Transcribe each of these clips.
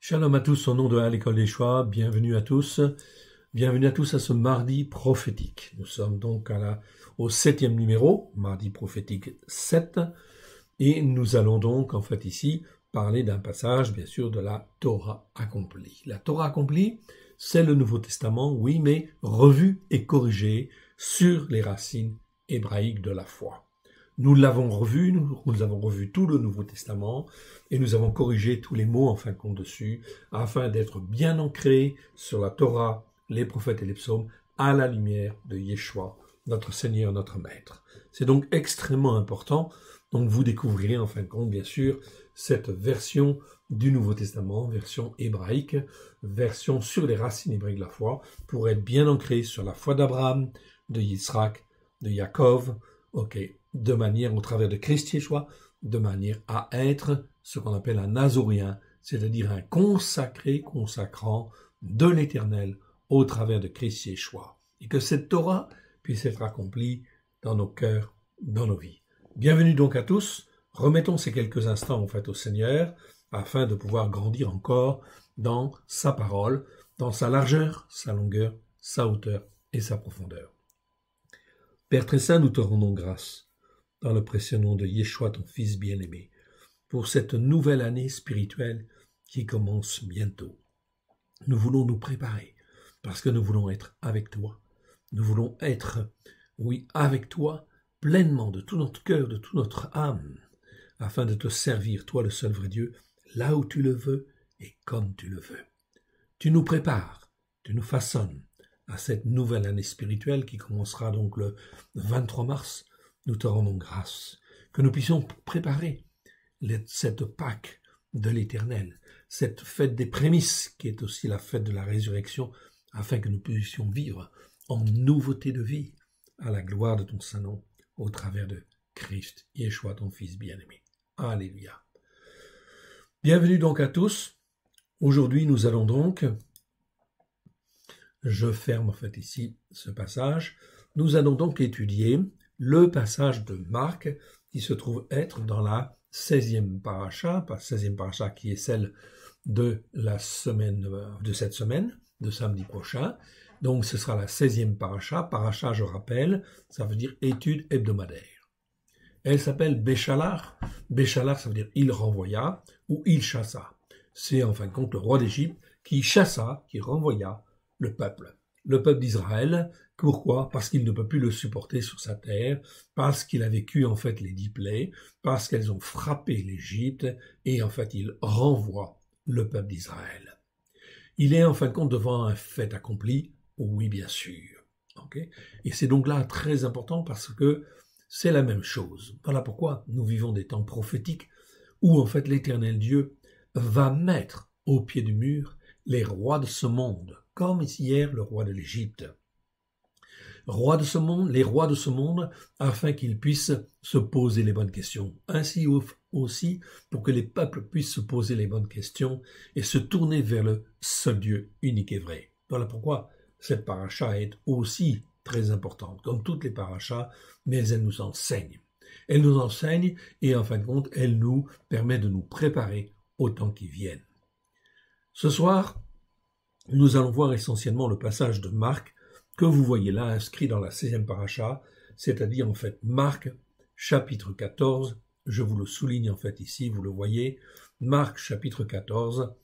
Shalom à tous, au nom de l'école des choix, bienvenue à tous à ce mardi prophétique. Nous sommes donc au 7e numéro, mardi prophétique 7, et nous allons donc ici parler d'un passage, bien sûr, de la Torah accomplie. La Torah accomplie, c'est le Nouveau Testament, oui, mais revu et corrigé sur les racines hébraïques de la foi. Nous l'avons revu, nous avons revu tout le Nouveau Testament et nous avons corrigé tous les mots en fin de compte dessus afin d'être bien ancrés sur la Torah, les prophètes et les psaumes à la lumière de Yeshua, notre Seigneur, notre Maître. C'est donc extrêmement important. Donc vous découvrirez en fin de compte, bien sûr, cette version du Nouveau Testament, version hébraïque, version sur les racines hébraïques de la foi, pour être bien ancré sur la foi d'Abraham, de Yitzhak, de Yaakov, de manière, au travers de Christ Yeshua, de manière à être ce qu'on appelle un nazoréen, c'est-à-dire un consacré, consacrant de l'Éternel au travers de Christ Yeshua. Et que cette Torah puisse être accomplie dans nos cœurs, dans nos vies. Bienvenue donc à tous. Remettons ces quelques instants au Seigneur, afin de pouvoir grandir encore dans sa parole, dans sa largeur, sa longueur, sa hauteur et sa profondeur. Père très saint, nous te rendons grâce dans le précieux nom de Yeshua, ton Fils bien-aimé, pour cette nouvelle année spirituelle qui commence bientôt. Nous voulons nous préparer parce que nous voulons être avec toi. Nous voulons être, oui, avec toi, pleinement de tout notre cœur, de toute notre âme, afin de te servir, toi le seul vrai Dieu, là où tu le veux et comme tu le veux. Tu nous prépares, tu nous façonnes à cette nouvelle année spirituelle qui commencera donc le 23 mars. Nous te rendons grâce, que nous puissions préparer cette Pâque de l'Éternel, cette fête des prémices qui est aussi la fête de la résurrection, afin que nous puissions vivre en nouveauté de vie, à la gloire de ton Saint-Nom, au travers de Christ, Yeshua, ton Fils bien-aimé. Alléluia. Bienvenue donc à tous. Aujourd'hui, nous allons donc, je ferme ici ce passage, nous allons donc étudier le passage de Marc qui se trouve être dans la 16e paracha, pas 16e paracha qui est celle de la semaine, de cette semaine, de samedi prochain. Donc ce sera la 16e paracha. Paracha, je rappelle, ça veut dire étude hebdomadaire. Elle s'appelle Béchalar. Béchalar, ça veut dire il renvoya ou il chassa. C'est en fin de compte le roi d'Égypte qui chassa, qui renvoya le peuple d'Israël. Pourquoi? Parce qu'il ne peut plus le supporter sur sa terre, parce qu'il a vécu les 10 plaies, parce qu'elles ont frappé l'Égypte, et il renvoie le peuple d'Israël. Il est en fin de compte devant un fait accompli, oui bien sûr. Et c'est donc là très important parce que c'est la même chose. Voilà pourquoi nous vivons des temps prophétiques où l'Éternel Dieu va mettre au pied du mur les rois de ce monde, comme hier le roi de l'Égypte. Les rois de ce monde, afin qu'ils puissent se poser les bonnes questions. Ainsi aussi, pour que les peuples puissent se poser les bonnes questions et se tourner vers le seul Dieu unique et vrai. Voilà pourquoi cette paracha est aussi très importante, comme toutes les parachas, mais elle nous enseigne. Elle nous enseigne et en fin de compte, elle nous permet de nous préparer aux temps qui viennent. Ce soir, nous allons voir essentiellement le passage de Marc que vous voyez là inscrit dans la 16e paracha, c'est-à-dire Marc chapitre 14, je vous le souligne ici, vous le voyez, Marc chapitre 14,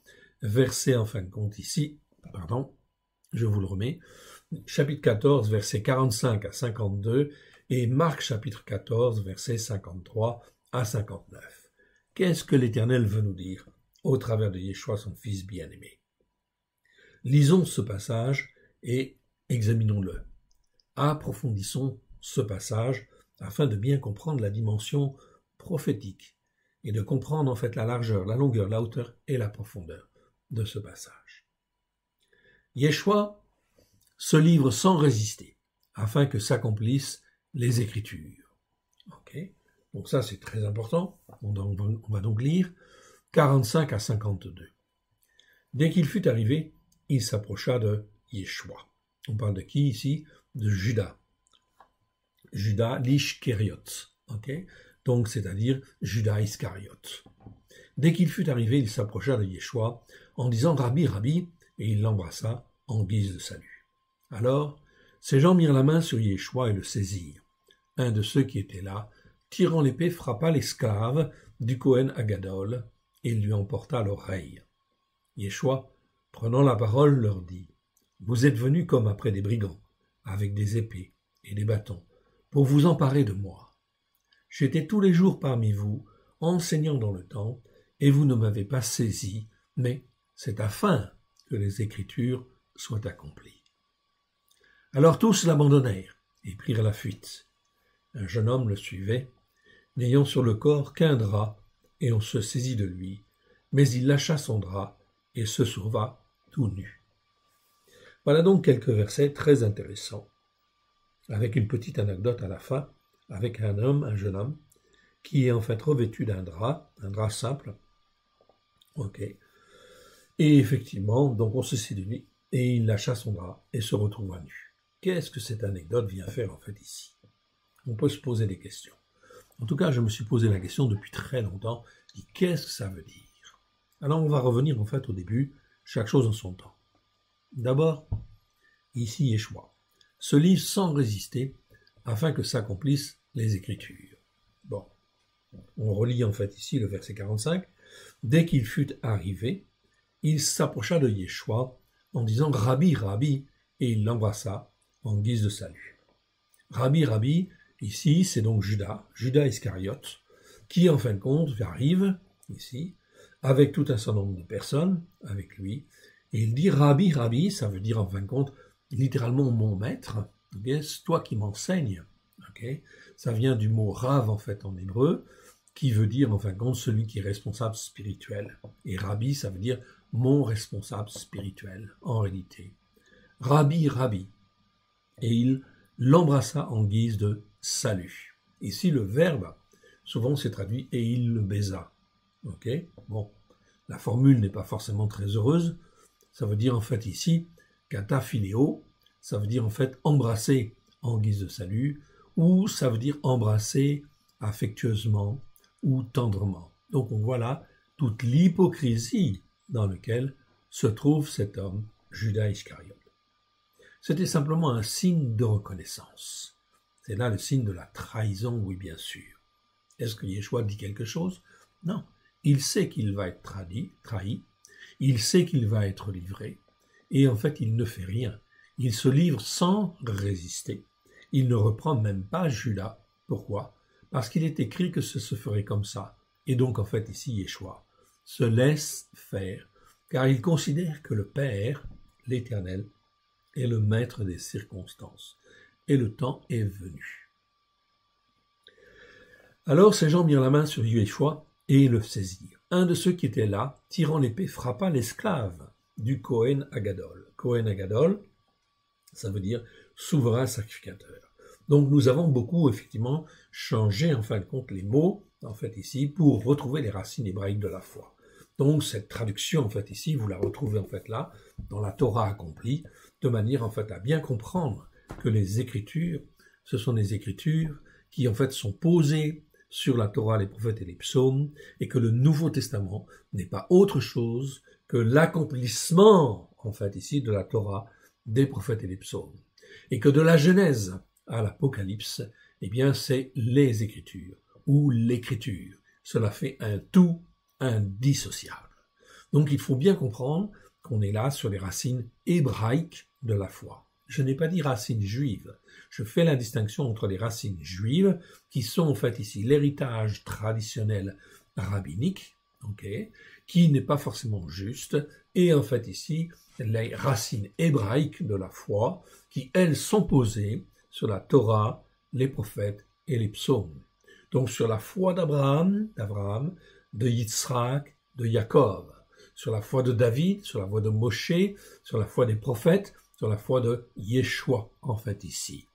verset je vous le remets, chapitre 14, verset 45 à 52, et Marc chapitre 14, verset 53 à 59. Qu'est-ce que l'Éternel veut nous dire au travers de Yeshua, son Fils bien-aimé? Lisons ce passage et examinons-le. Approfondissons ce passage afin de bien comprendre la dimension prophétique et de comprendre la largeur, la longueur, la hauteur et la profondeur de ce passage. Yeshua se livre sans résister afin que s'accomplissent les Écritures. Donc ça c'est très important. On va donc lire 45 à 52. Dès qu'il fut arrivé, il s'approcha de Yeshua. On parle de qui ici? De Judas. Judas l'Ishkariot. Donc, c'est-à-dire Judas Iscariote. Dès qu'il fut arrivé, il s'approcha de Yeshua en disant « Rabbi, Rabbi », et il l'embrassa en guise de salut. Alors, ces gens mirent la main sur Yeshua et le saisirent. Un de ceux qui étaient là, tirant l'épée, frappa l'esclave du Kohen Agadol et lui emporta l'oreille. Yeshua, prenant la parole, leur dit « Vous êtes venus comme après des brigands, avec des épées et des bâtons, pour vous emparer de moi. J'étais tous les jours parmi vous, enseignant dans le temple, et vous ne m'avez pas saisi, mais c'est afin que les Écritures soient accomplies. » Alors tous l'abandonnèrent et prirent la fuite. Un jeune homme le suivait, n'ayant sur le corps qu'un drap, et on se saisit de lui, mais il lâcha son drap et se sauva tout nu. Voilà donc quelques versets très intéressants, avec une petite anecdote à la fin, avec un jeune homme, qui est en fait revêtu d'un drap simple. Ok. Et effectivement, donc on se saisit de lui, et il lâcha son drap et se retrouva nu. Qu'est-ce que cette anecdote vient faire en fait ici? On peut se poser des questions. En tout cas, je me suis posé la question depuis très longtemps, qu'est-ce que ça veut dire? Alors on va revenir en fait au début, chaque chose en son temps. D'abord, ici Yeshua se livre sans résister afin que s'accomplissent les Écritures. Bon, on relit en fait ici le verset 45. Dès qu'il fut arrivé, il s'approcha de Yeshua en disant « Rabbi, Rabbi », et il l'embrassa en guise de salut. Rabbi, Rabbi, ici c'est donc Judas Iscariote, qui en fin de compte arrive ici avec tout un certain nombre de personnes avec lui, et il dit « Rabbi, Rabbi », ça veut dire en fin de compte littéralement mon maître, okay, c'est toi qui m'enseignes. Okay. Ça vient du mot Rav en fait en hébreu, qui veut dire en fin de compte celui qui est responsable spirituel. Et Rabbi, ça veut dire mon responsable spirituel en réalité. Rabbi, Rabbi. Et il l'embrassa en guise de salut. Ici le verbe, souvent c'est traduit et il le baisa. Ok. Bon, la formule n'est pas forcément très heureuse. Ça veut dire en fait ici kataphileo, ça veut dire en fait embrasser en guise de salut, ou ça veut dire embrasser affectueusement ou tendrement. Donc on voit là toute l'hypocrisie dans laquelle se trouve cet homme, Judas Iscariote. C'était simplement un signe de reconnaissance. C'est là le signe de la trahison, oui bien sûr. Est-ce que Yeshua dit quelque chose? Non. Il sait qu'il va être trahi, il sait qu'il va être livré, et en fait il ne fait rien. Il se livre sans résister. Il ne reprend même pas Judas. Pourquoi? Parce qu'il est écrit que ce se ferait comme ça. Et donc en fait ici Yeshua se laisse faire, car il considère que le Père, l'Éternel, est le maître des circonstances. Et le temps est venu. Alors ces gens mirent la main sur Yeshua et le saisirent. Un de ceux qui étaient là, tirant l'épée, frappa l'esclave du Kohen Agadol. Kohen Agadol, ça veut dire souverain sacrificateur. Donc nous avons beaucoup effectivement changé en fin de compte les mots en fait ici pour retrouver les racines hébraïques de la foi. Donc cette traduction en fait ici, vous la retrouvez en fait là dans la Torah accomplie, de manière en fait à bien comprendre que les Écritures, ce sont des Écritures qui en fait sont posées sur la Torah, les prophètes et les psaumes, et que le Nouveau Testament n'est pas autre chose que l'accomplissement en fait ici de la Torah, des prophètes et des psaumes. Et que de la Genèse à l'Apocalypse, eh bien c'est les Écritures ou l'Écriture. Cela fait un tout indissociable. Donc il faut bien comprendre qu'on est là sur les racines hébraïques de la foi. Je n'ai pas dit racines juives. Je fais la distinction entre les racines juives, qui sont en fait ici l'héritage traditionnel rabbinique, okay, qui n'est pas forcément juste, et en fait ici les racines hébraïques de la foi, qui elles sont posées sur la Torah, les prophètes et les psaumes. Donc sur la foi d'Abraham, de Yitzhak, de Jacob, sur la foi de David, sur la foi de Moshe, sur la foi des prophètes, sur la foi de Yeshua, en fait ici.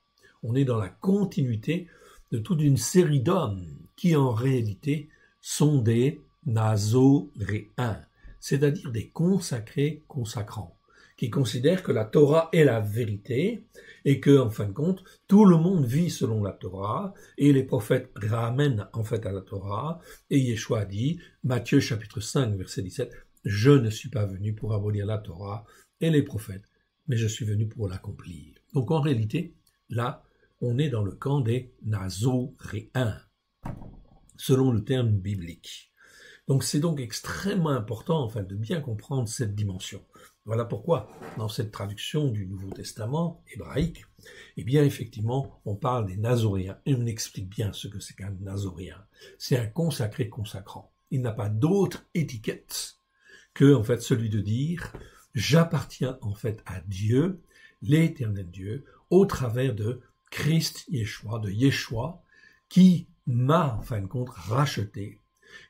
On est dans la continuité de toute une série d'hommes qui en réalité sont des nazoréens, c'est-à-dire des consacrés consacrants, qui considèrent que la Torah est la vérité et que, en fin de compte, tout le monde vit selon la Torah et les prophètes ramènent en fait à la Torah. Et Yeshua dit, Matthieu chapitre 5, verset 17, « Je ne suis pas venu pour abolir la Torah et les prophètes, mais je suis venu pour l'accomplir. » Donc en réalité, là, on est dans le camp des Nazoréens, selon le terme biblique. Donc c'est donc extrêmement important enfin, de bien comprendre cette dimension. Voilà pourquoi, dans cette traduction du Nouveau Testament hébraïque, eh bien effectivement, on parle des Nazoréens et on explique bien ce que c'est qu'un Nazoréen. C'est un consacré consacrant. Il n'a pas d'autre étiquette que en fait celui de dire j'appartiens en fait à Dieu, l'éternel Dieu, au travers de Christ Yeshua, de Yeshua, qui m'a en fin de compte racheté,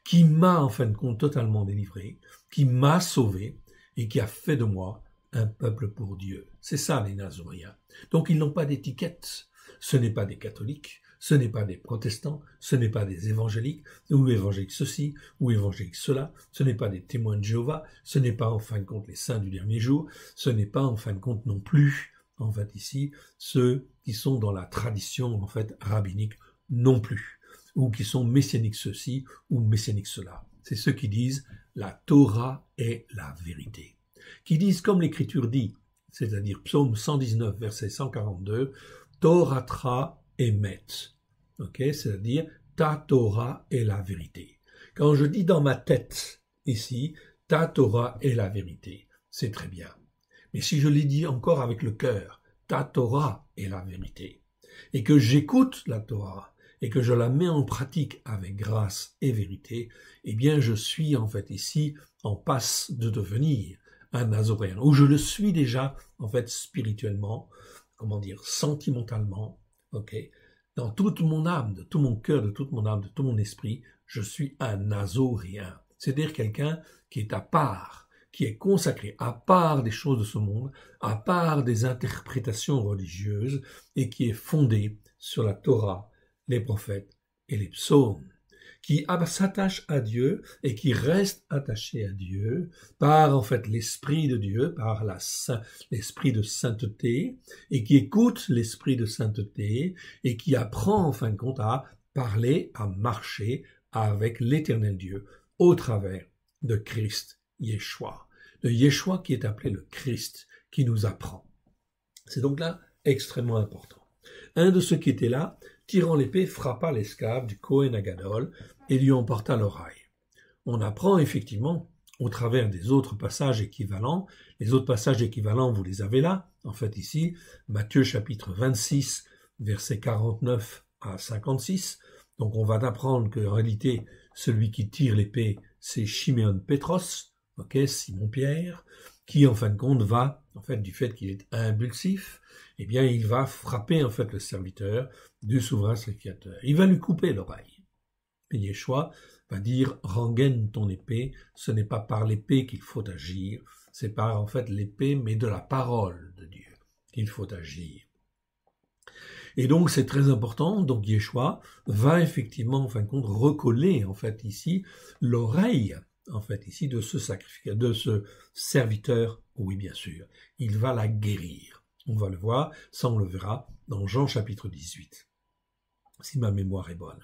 qui m'a en fin de compte totalement délivré, qui m'a sauvé et qui a fait de moi un peuple pour Dieu. C'est ça les Nazoréens. Donc ils n'ont pas d'étiquette. Ce n'est pas des catholiques, ce n'est pas des protestants, ce n'est pas des évangéliques, ou évangéliques ceci, ou évangéliques cela, ce n'est pas des témoins de Jéhovah, ce n'est pas en fin de compte les saints du dernier jour, ce n'est pas en fin de compte non plus, en fait ici, ceux qui sont dans la tradition en fait rabbinique non plus, ou qui sont messianiques ceci, ou messianiques cela. C'est ceux qui disent la Torah est la vérité. Qui disent comme l'Écriture dit, c'est-à-dire Psaume 119, verset 142, Toratra emet. Ok, c'est-à-dire ta Torah est la vérité. Quand je dis dans ma tête, ici, ta Torah est la vérité, c'est très bien. Mais si je l'ai dit encore avec le cœur, ta Torah est la vérité, et que j'écoute la Torah, et que je la mets en pratique avec grâce et vérité, eh bien je suis en fait ici en passe de devenir un Nazoréen, ou je le suis déjà en fait spirituellement, comment dire, sentimentalement, ok, dans toute mon âme, de tout mon cœur, de toute mon âme, de tout mon esprit, je suis un Nazoréen, c'est-à-dire quelqu'un qui est à part, qui est consacré à part des choses de ce monde, à part des interprétations religieuses, et qui est fondé sur la Torah, les prophètes et les psaumes, qui s'attachent à Dieu et qui restent attachés à Dieu par en fait l'Esprit de Dieu, par l'Esprit de sainteté, et qui écoute l'Esprit de sainteté et qui apprend en fin de compte à parler, à marcher avec l'Éternel Dieu au travers de Christ Yeshua, de Yeshua qui est appelé le Christ, qui nous apprend. C'est donc là extrêmement important. Un de ceux qui étaient là, tirant l'épée, frappa l'esclave du Kohen Agadol et lui emporta l'oreille. On apprend effectivement, au travers des autres passages équivalents, les autres passages équivalents, vous les avez là, en fait ici, Matthieu chapitre 26, versets 49 à 56, donc on va apprendre qu'en réalité, celui qui tire l'épée, c'est Shimeon Pétros, ok, Simon-Pierre, qui en fin de compte va, en fait du fait qu'il est impulsif, eh bien il va frapper en fait le serviteur du souverain sacrificateur. Il va lui couper l'oreille. Et Yeshua va dire, rengaine ton épée, ce n'est pas par l'épée qu'il faut agir, c'est par en fait l'épée, mais de la parole de Dieu qu'il faut agir. Et donc c'est très important, donc Yeshua va effectivement en fin de compte recoller en fait ici l'oreille en fait ici de ce sacrificateur, de ce serviteur, oui bien sûr, il va la guérir. On va le voir, ça on le verra dans Jean chapitre 18, si ma mémoire est bonne.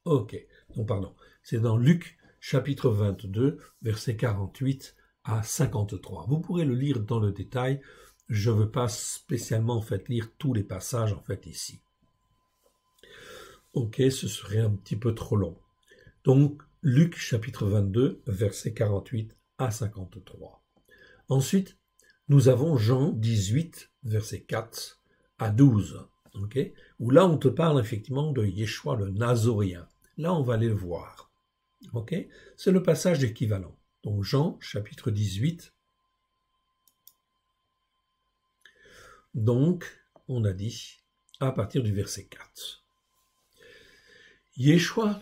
Ok, non pardon, c'est dans Luc chapitre 22, versets 48 à 53. Vous pourrez le lire dans le détail, je ne veux pas spécialement en fait lire tous les passages en fait ici. Ok, ce serait un petit peu trop long. Donc, Luc chapitre 22, versets 48 à 53. Ensuite, nous avons Jean 18, versets 4 à 12, okay, où là on te parle effectivement de Yeshua le Nazoréen. Là on va aller le voir. Okay, c'est le passage équivalent. Donc Jean chapitre 18. Donc, on a dit à partir du verset 4. Yeshua,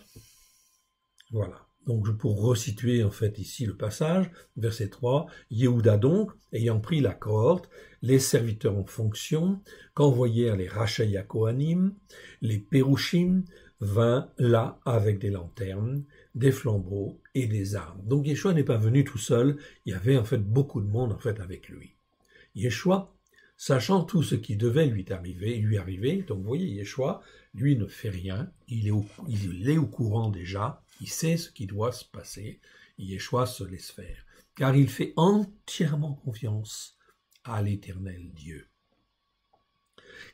voilà. Donc, pour resituer en fait ici le passage, verset 3, Yehuda donc, ayant pris la cohorte, les serviteurs en fonction, qu'envoyèrent les Rachaya Kohanim, les Pérouchim, vint là avec des lanternes, des flambeaux et des armes. Donc Yeshua n'est pas venu tout seul, il y avait en fait beaucoup de monde en fait avec lui. Yeshua, sachant tout ce qui devait lui arriver, donc vous voyez, Yeshua, lui ne fait rien, il est au courant déjà, il sait ce qui doit se passer, Yeshua se laisse faire, car il fait entièrement confiance à l'Éternel Dieu,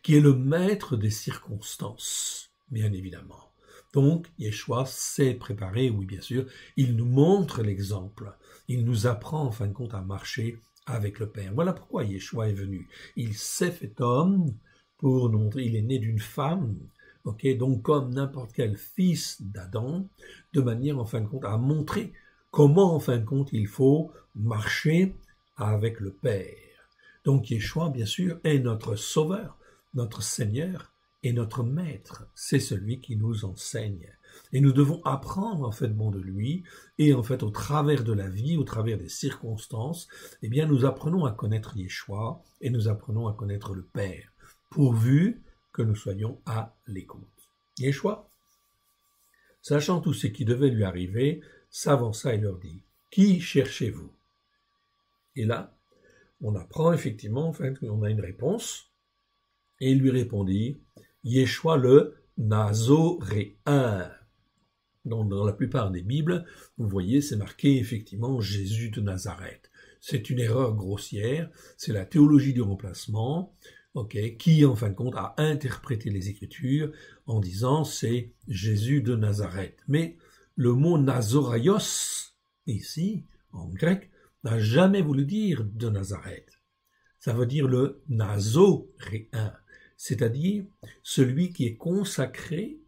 qui est le maître des circonstances, bien évidemment. Donc, Yeshua s'est préparé, oui bien sûr, il nous montre l'exemple, il nous apprend en fin de compte à marcher avec le Père. Voilà pourquoi Yeshua est venu. Il s'est fait homme pour nous montrer, il est né d'une femme, donc comme n'importe quel fils d'Adam, de manière en fin de compte à montrer comment en fin de compte il faut marcher avec le Père. Donc Yeshua, bien sûr, est notre Sauveur, notre Seigneur et notre Maître. C'est celui qui nous enseigne. Et nous devons apprendre en fait de lui, et en fait au travers de la vie, au travers des circonstances, eh bien nous apprenons à connaître Yeshua et nous apprenons à connaître le Père, pourvu que nous soyons à l'écoute. Yeshua, sachant tout ce qui devait lui arriver, s'avança et leur dit, qui cherchez-vous? Et là, on apprend effectivement, enfin, on a une réponse, et il lui répondit, Yeshua le Nazoréen. Donc, dans la plupart des Bibles, vous voyez, c'est marqué effectivement Jésus de Nazareth. C'est une erreur grossière, c'est la théologie du remplacement, qui en fin de compte a interprété les Écritures en disant c'est Jésus de Nazareth. Mais le mot Nazoraios, ici, en grec, n'a jamais voulu dire de Nazareth. Ça veut dire le Nazoréen, c'est-à-dire celui qui est consacré,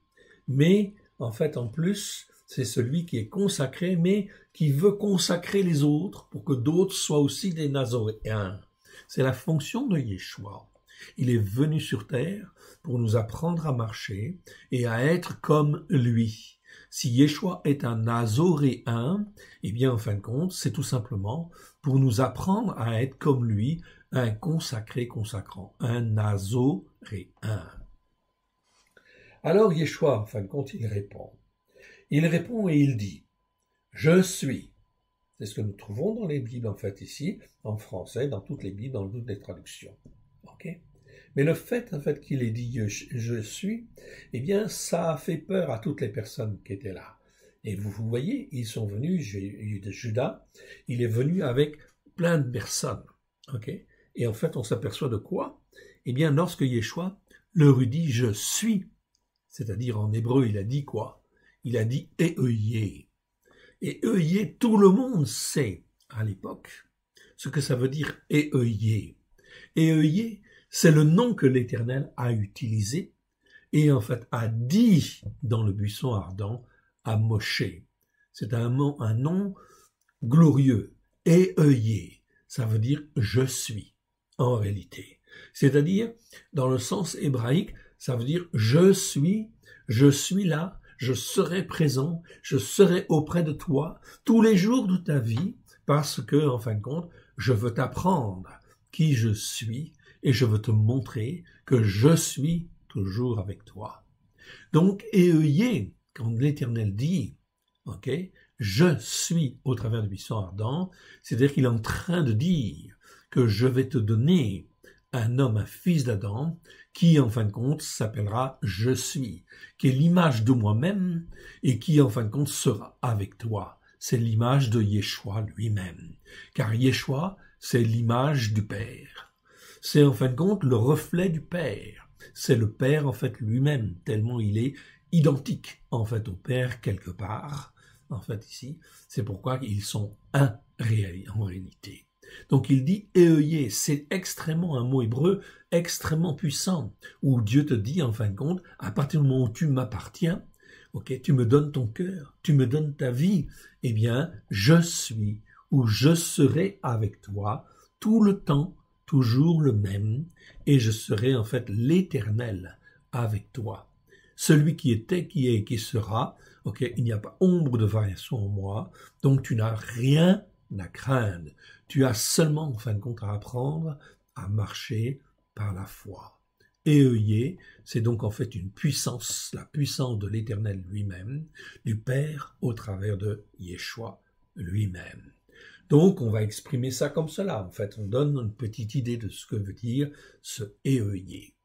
mais en fait, en plus, c'est celui qui est consacré, mais qui veut consacrer les autres pour que d'autres soient aussi des Nazoréens. C'est la fonction de Yeshua. Il est venu sur terre pour nous apprendre à marcher et à être comme lui. Si Yeshua est un Nazoréen, eh bien, en fin de compte, c'est tout simplement pour nous apprendre à être comme lui, un consacré consacrant, un Nazoréen. Alors Yeshua, en fin de compte, il répond. Il répond et il dit, « Je suis ». C'est ce que nous trouvons dans les Bibles, en fait, ici, en français, dans toutes les Bibles, dans toutes les traductions. Mais le fait, en fait, qu'il ait dit « Je suis », eh bien, ça a fait peur à toutes les personnes qui étaient là. Et vous voyez, ils sont venus, Judas, il est venu avec plein de personnes. Et en fait, on s'aperçoit de quoi? Eh bien, lorsque Yeshua leur dit « Je suis », c'est-à-dire en hébreu, il a dit quoi? Il a dit « Euyé ». Et Euyé, tout le monde sait à l'époque ce que ça veut dire « Euyé ». Euyé, c'est le nom que l'Éternel a utilisé et en fait a dit dans le buisson ardent à Moshe. C'est un nom glorieux. Euyé, ça veut dire « je suis » en réalité. C'est-à-dire, dans le sens hébraïque, ça veut dire je suis là, je serai présent, je serai auprès de toi tous les jours de ta vie parce que, en fin de compte, je veux t'apprendre qui je suis et je veux te montrer que je suis toujours avec toi. Donc, Euyé, quand l'Éternel dit, je suis au travers du buisson ardent, c'est-à-dire qu'il est en train de dire que je vais te donner un homme, un fils d'Adam, qui en fin de compte s'appellera « Je suis », qui est l'image de moi-même et qui en fin de compte sera avec toi. C'est l'image de Yeshua lui-même, car Yeshua, c'est l'image du Père. C'est en fin de compte le reflet du Père. C'est le Père en fait lui-même, tellement il est identique en fait au Père quelque part, en fait ici. C'est pourquoi ils sont un en réalité. Donc il dit « Euyé », c'est extrêmement un mot hébreu extrêmement puissant, où Dieu te dit en fin de compte, à partir du moment où tu m'appartiens, tu me donnes ton cœur, tu me donnes ta vie, eh bien je suis ou je serai avec toi tout le temps, toujours le même, et je serai en fait l'Éternel avec toi. Celui qui était, qui est et qui sera, il n'y a pas ombre de variation en moi, donc tu n'as rien à craindre. Tu as seulement, en fin de compte, à apprendre à marcher par la foi. Euyé, c'est donc en fait une puissance, la puissance de l'Éternel lui-même, du Père au travers de Yeshua lui-même. Donc, on va exprimer ça comme cela. En fait, on donne une petite idée de ce que veut dire ce Euyé.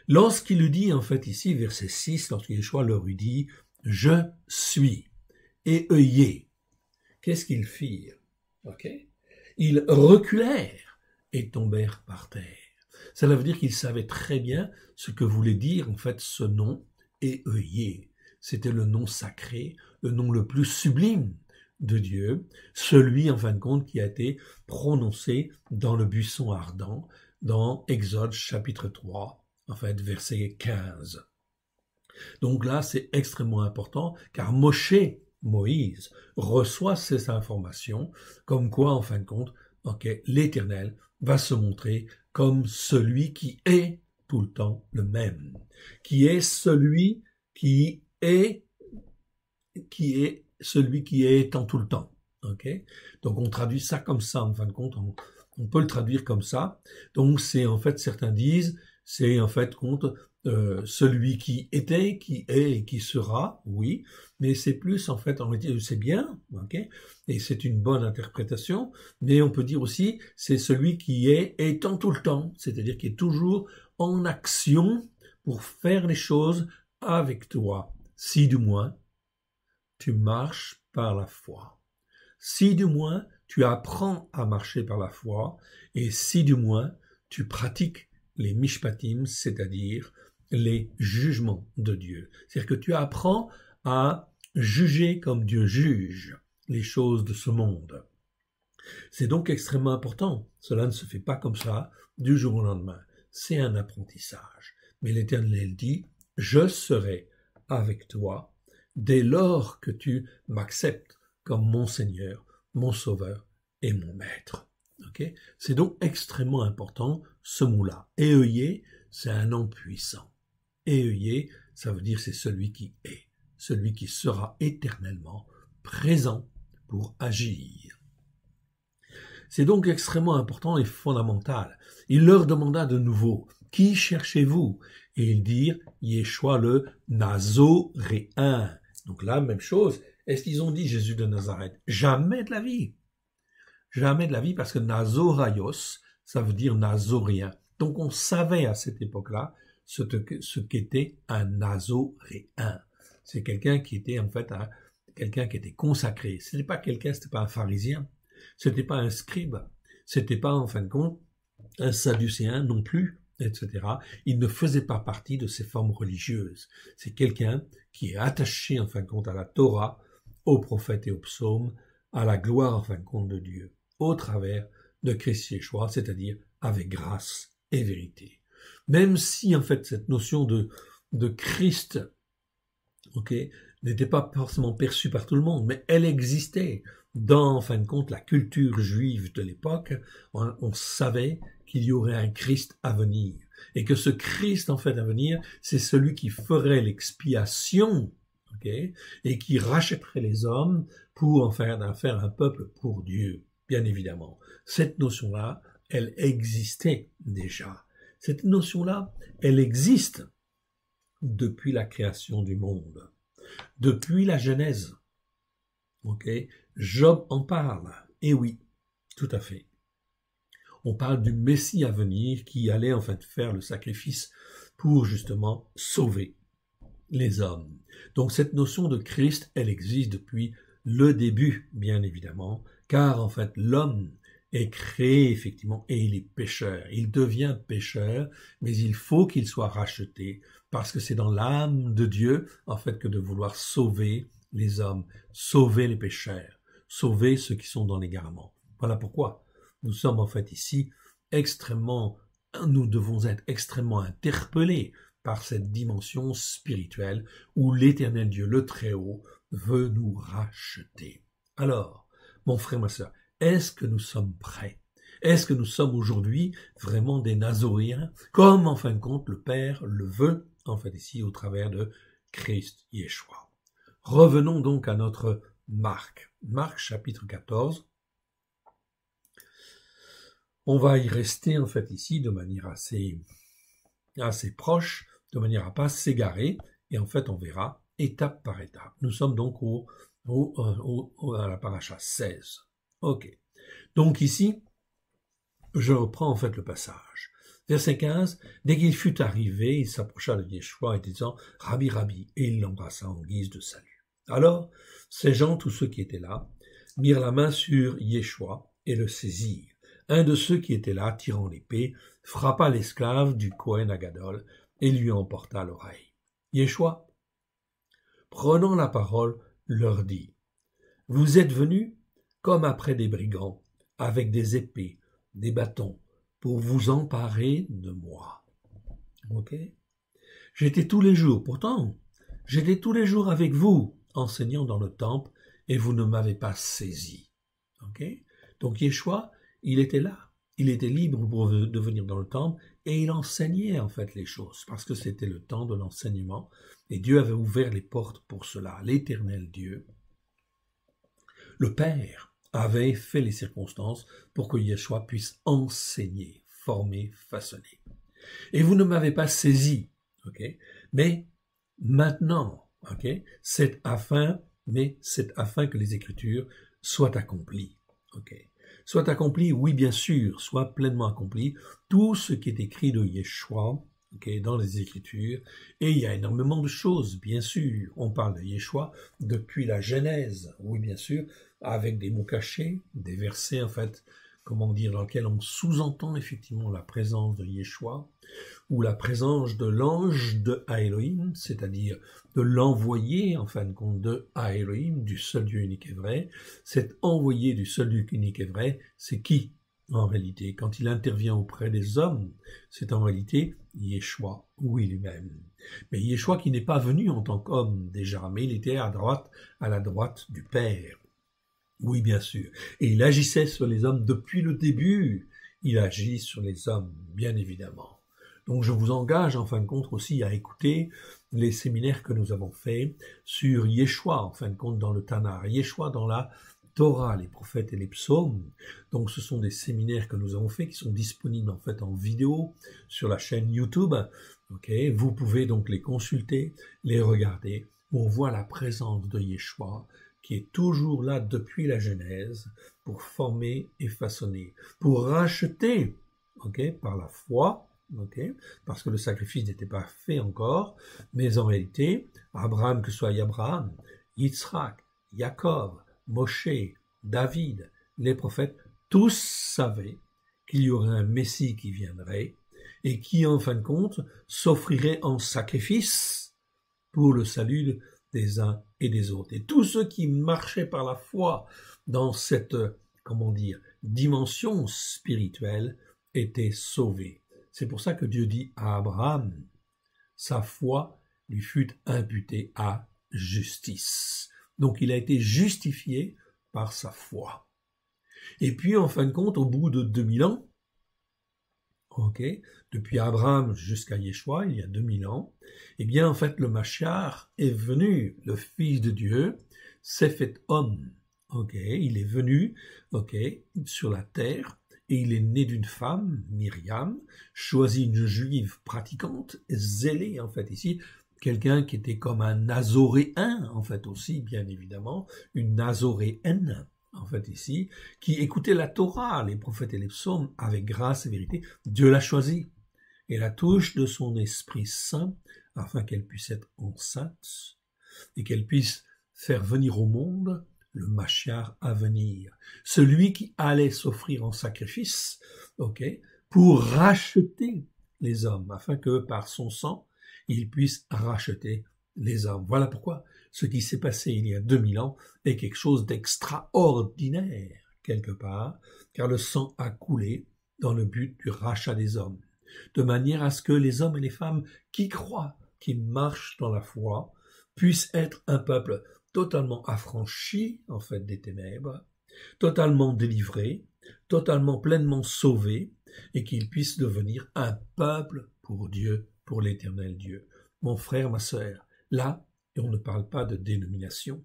Lorsqu'il le dit, en fait, ici, verset 6, lorsque Yeshua leur dit « Je suis » et « Euyé », qu'est-ce qu'ils firent? Ils reculèrent et tombèrent par terre. Cela veut dire qu'ils savaient très bien ce que voulait dire, en fait, ce nom « et Euyé ». C'était le nom sacré, le nom le plus sublime de Dieu, celui, en fin de compte, qui a été prononcé dans le buisson ardent, dans Exode chapitre 3, en fait, verset 15. Donc là, c'est extrêmement important, car Moïse, reçoit ces informations, comme quoi, en fin de compte, l'Éternel va se montrer comme celui qui est tout le temps le même, qui est celui qui est celui qui est en tout le temps. Donc on traduit ça comme ça, en fin de compte, on peut le traduire comme ça. Donc c'est en fait, certains disent, c'est en fait celui qui était, qui est et qui sera, oui, mais c'est plus en fait, c'est bien, et c'est une bonne interprétation, mais on peut dire aussi, c'est celui qui est étant tout le temps, c'est-à-dire qui est toujours en action pour faire les choses avec toi, si du moins tu marches par la foi, si du moins tu apprends à marcher par la foi, et si du moins tu pratiques les mishpatim, c'est-à-dire les jugements de Dieu. C'est-à-dire que tu apprends à juger comme Dieu juge les choses de ce monde. C'est donc extrêmement important. Cela ne se fait pas comme ça du jour au lendemain. C'est un apprentissage. Mais l'Éternel dit, je serai avec toi dès lors que tu m'acceptes comme mon Seigneur, mon Sauveur et mon Maître. C'est donc extrêmement important ce mot-là. Euyé, c'est un nom puissant. Euyé, ça veut dire c'est celui qui est, celui qui sera éternellement présent pour agir. C'est donc extrêmement important et fondamental. Il leur demanda de nouveau, qui cherchez-vous? Et ils dirent, Yeshua le Nazoréen. Donc là, même chose. Est-ce qu'ils ont dit Jésus de Nazareth? Jamais de la vie. Jamais de la vie, parce que Nazoraios, ça veut dire Nazoréen. Donc on savait à cette époque-là ce qu'était un Nazoréen. C'est quelqu'un qui était en fait quelqu'un qui était consacré. C'était pas un pharisien, c'était pas un scribe, c'était pas en fin de compte un sadducéen non plus, etc. Il ne faisait pas partie de ces formes religieuses. C'est quelqu'un qui est attaché en fin de compte à la Torah, aux prophètes et aux psaumes, à la gloire en fin de compte de Dieu, au travers de Christ Yeshua, c'est-à-dire avec grâce et vérité. Même si en fait cette notion de Christ, n'était pas forcément perçue par tout le monde, mais elle existait dans en fin de compte la culture juive de l'époque. On savait qu'il y aurait un Christ à venir et que ce Christ en fait à venir, c'est celui qui ferait l'expiation, et qui rachèterait les hommes pour en faire un peuple pour Dieu, bien évidemment. Cette notion-là, elle existait déjà. Cette notion-là, elle existe depuis la création du monde, depuis la Genèse. Job en parle. Et oui, tout à fait. On parle du Messie à venir qui allait en fait faire le sacrifice pour justement sauver les hommes. Donc cette notion de Christ, elle existe depuis le début, bien évidemment, car en fait l'homme est créé effectivement et il est pécheur. Il devient pécheur, mais il faut qu'il soit racheté parce que c'est dans l'âme de Dieu en fait que de vouloir sauver les hommes, sauver les pécheurs, sauver ceux qui sont dans l'égarement. Voilà pourquoi nous sommes en fait ici nous devons être extrêmement interpellés par cette dimension spirituelle où l'Éternel Dieu, le Très-Haut, veut nous racheter. Alors, mon frère, ma sœur, est-ce que nous sommes prêts? Est-ce que nous sommes aujourd'hui vraiment des Nazoréens, comme en fin de compte le Père le veut, en fait ici au travers de Christ Yeshua? Revenons donc à notre Marc. Marc chapitre 14. On va y rester en fait ici de manière assez proche, de manière à pas s'égarer, et en fait on verra étape par étape. Nous sommes donc au à la paracha 16. Ok. Donc ici, je reprends en fait le passage. Verset 15, dès qu'il fut arrivé, il s'approcha de Yeshua et disant, Rabbi, Rabbi, et il l'embrassa en guise de salut. Alors, ces gens, tous ceux qui étaient là, mirent la main sur Yeshua et le saisirent. Un de ceux qui étaient là, tirant l'épée, frappa l'esclave du Kohen Agadol et lui emporta l'oreille. Yeshua, prenant la parole, leur dit, vous êtes venus comme après des brigands, avec des épées, des bâtons, pour vous emparer de moi. Ok? J'étais tous les jours, pourtant, j'étais tous les jours avec vous, enseignant dans le temple, et vous ne m'avez pas saisi. Ok? Donc Yeshua, il était là. Il était libre de venir dans le temple, et il enseignait en fait les choses, parce que c'était le temps de l'enseignement, et Dieu avait ouvert les portes pour cela. L'Éternel Dieu, le Père, avait fait les circonstances pour que Yeshua puisse enseigner, former, façonner. Et vous ne m'avez pas saisi, ok? Mais maintenant, ok? C'est afin que les Écritures soient accomplies, ok? Soit accompli, oui bien sûr, soit pleinement accompli, tout ce qui est écrit de Yeshua, okay, dans les Écritures, et il y a énormément de choses, bien sûr. On parle de Yeshua depuis la Genèse, oui bien sûr, avec des mots cachés, des versets en fait, comment dire, dans lesquels on sous-entend effectivement la présence de Yeshua, ou la présence de l'ange de Elohim, c'est-à-dire de l'envoyé, en fin de compte, de Elohim, du seul Dieu unique et vrai. Cet envoyé du seul Dieu unique et vrai, c'est qui, en réalité? Quand il intervient auprès des hommes, c'est en réalité Yeshua, oui lui-même. Mais Yeshua qui n'est pas venu en tant qu'homme déjà, mais il était à la droite du Père. Oui, bien sûr. Et il agissait sur les hommes depuis le début. Il agit sur les hommes, bien évidemment. Donc je vous engage en fin de compte aussi à écouter les séminaires que nous avons faits sur Yeshua, en fin de compte dans le Tanakh, Yeshua dans la Torah, les prophètes et les psaumes. Donc ce sont des séminaires que nous avons faits qui sont disponibles en fait en vidéo sur la chaîne YouTube. Okay, vous pouvez donc les consulter, les regarder, où on voit la présence de Yeshua qui est toujours là depuis la Genèse pour former et façonner, pour racheter, par la foi, parce que le sacrifice n'était pas fait encore, mais en réalité, Abraham, que ce soit Abraham, Yitzhak, Jacob, Moshe, David, les prophètes, tous savaient qu'il y aurait un Messie qui viendrait et qui, en fin de compte, s'offrirait en sacrifice pour le salut des uns et des autres. Et tous ceux qui marchaient par la foi dans cette, dimension spirituelle étaient sauvés. C'est pour ça que Dieu dit à Abraham, sa foi lui fut imputée à justice. Donc il a été justifié par sa foi. Et puis en fin de compte, au bout de 2000 ans, depuis Abraham jusqu'à Yeshua, il y a 2000 ans, eh bien en fait le Mashiach est venu, le Fils de Dieu s'est fait homme. Il est venu, sur la terre, et il est né d'une femme, Myriam, choisie une juive pratiquante, zélée en fait ici, quelqu'un qui était comme un nazoréen en fait aussi, bien évidemment, une nazoréenne en fait ici, qui écoutait la Torah, les prophètes et les psaumes avec grâce et vérité. Dieu l'a choisie et la touche de son Esprit Saint afin qu'elle puisse être enceinte et qu'elle puisse faire venir au monde le Mashiach à venir, celui qui allait s'offrir en sacrifice, pour racheter les hommes, afin que par son sang, il puisse racheter les hommes. Voilà pourquoi ce qui s'est passé il y a 2000 ans est quelque chose d'extraordinaire, quelque part, car le sang a coulé dans le but du rachat des hommes, de manière à ce que les hommes et les femmes qui croient, qui marchent dans la foi, puissent être un peuple totalement affranchi, en fait, des ténèbres, totalement délivré, totalement pleinement sauvé, et qu'ils puissent devenir un peuple pour Dieu, pour l'Éternel Dieu. Mon frère, ma sœur, là, et on ne parle pas de dénomination,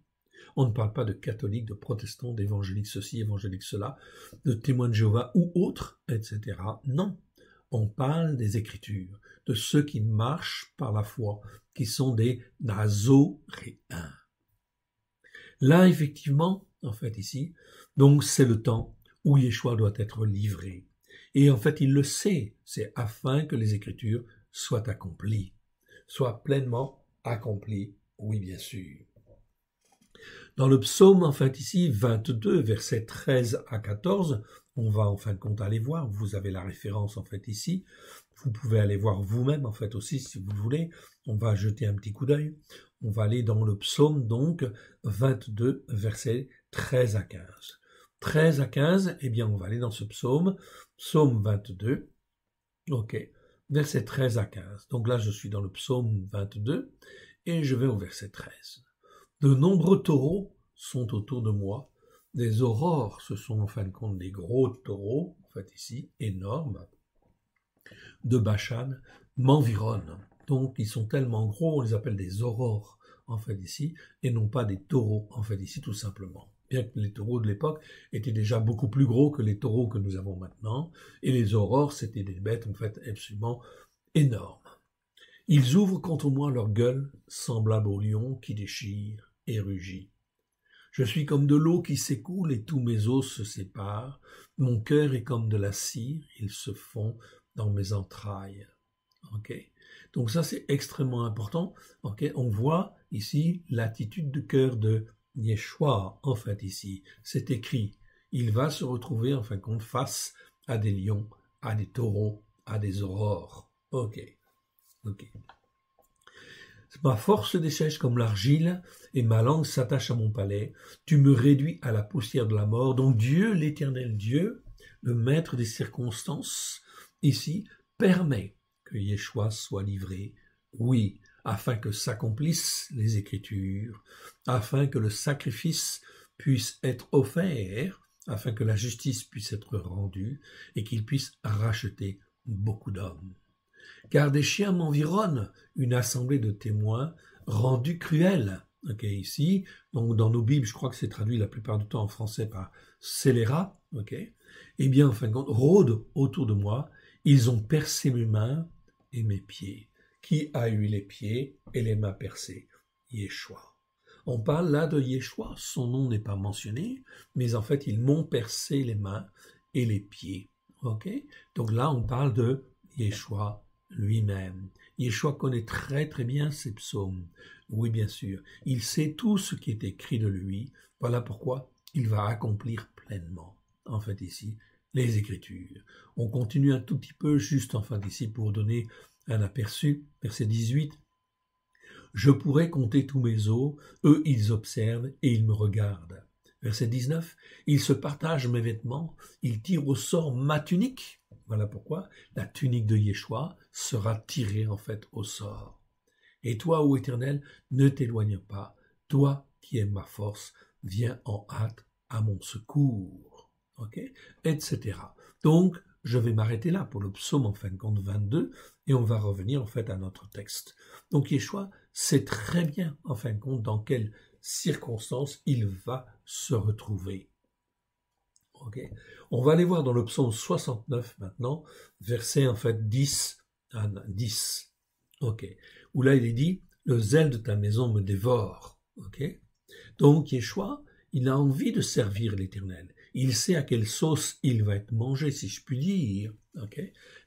on ne parle pas de catholiques, de protestants, d'évangéliques ceci, évangéliques cela, de témoins de Jéhovah ou autres, etc. Non, on parle des Écritures, de ceux qui marchent par la foi, qui sont des nazoréens. Là, effectivement, en fait, ici, donc c'est le temps où Yeshua doit être livré. Et en fait, il le sait, c'est afin que les Écritures soient accomplies, soient pleinement accomplies, oui, bien sûr. Dans le psaume, en fait, ici, 22, versets 13 à 14, on va en fin de compte aller voir, vous avez la référence, en fait, ici. Vous pouvez aller voir vous-même, en fait, aussi, si vous voulez. On va jeter un petit coup d'œil. On va aller dans le psaume, donc, 22, versets 13 à 15. 13 à 15, eh bien, on va aller dans ce psaume, psaume 22, ok, versets 13 à 15. Donc là, je suis dans le psaume 22, et je vais au verset 13. De nombreux taureaux sont autour de moi. Des aurores, ce sont en fin de compte des gros taureaux, en fait ici, énormes, de Bashan, m'environnent. Donc ils sont tellement gros, on les appelle des aurores, en fait ici, et non pas des taureaux, en fait ici, tout simplement. Bien que les taureaux de l'époque étaient déjà beaucoup plus gros que les taureaux que nous avons maintenant, et les aurores, c'était des bêtes, en fait, absolument énormes. Ils ouvrent contre moi leur gueule, semblable au lion qui déchire et rugit. Je suis comme de l'eau qui s'écoule et tous mes os se séparent. Mon cœur est comme de la cire, il se fond dans mes entrailles. Ok. Donc ça c'est extrêmement important. Ok. On voit ici l'attitude de cœur de Yeshua. En fait ici, c'est écrit. Il va se retrouver en fin de compte face à des lions, à des taureaux, à des aurores. Ok. Ok. Ma force dessèche comme l'argile, et ma langue s'attache à mon palais. Tu me réduis à la poussière de la mort. Donc Dieu, l'éternel Dieu, le maître des circonstances, ici, permet que Yeshua soit livré. Oui, afin que s'accomplissent les Écritures, afin que le sacrifice puisse être offert, afin que la justice puisse être rendue, et qu'il puisse racheter beaucoup d'hommes. Car des chiens m'environnent, une assemblée de témoins, rendus cruels. Ok, ici, donc dans nos Bibles, je crois que c'est traduit la plupart du temps en français par scélérats. Ok, eh bien, en fin de compte, rôdent autour de moi. Ils ont percé mes mains et mes pieds. Qui a eu les pieds et les mains percées? Yeshua. On parle là de Yeshua. Son nom n'est pas mentionné, mais en fait, ils m'ont percé les mains et les pieds. Ok, donc là, on parle de Yeshua lui-même. Yeshua connaît très très bien ses psaumes. Oui, bien sûr. Il sait tout ce qui est écrit de lui. Voilà pourquoi il va accomplir pleinement, en fait ici, les Écritures. On continue un tout petit peu, juste en fin d'ici, pour donner un aperçu. Verset 18. Je pourrais compter tous mes os, eux ils observent et ils me regardent. Verset 19. Ils se partagent mes vêtements, ils tirent au sort ma tunique. Voilà pourquoi la tunique de Yeshua sera tirée en fait au sort. Et toi, ô Éternel, ne t'éloigne pas. Toi qui es ma force, viens en hâte à mon secours. Ok, etc. Donc, je vais m'arrêter là pour le psaume en fin de compte 22 et on va revenir en fait à notre texte. Donc Yeshua sait très bien en fin de compte dans quelles circonstances il va se retrouver. Okay. On va aller voir dans le psaume 69 maintenant, verset en fait 10 à 10. Ok. Où là il est dit, le zèle de ta maison me dévore. Ok. Donc Yeshua, il a envie de servir l'Éternel. Il sait à quelle sauce il va être mangé, si je puis dire. Ok.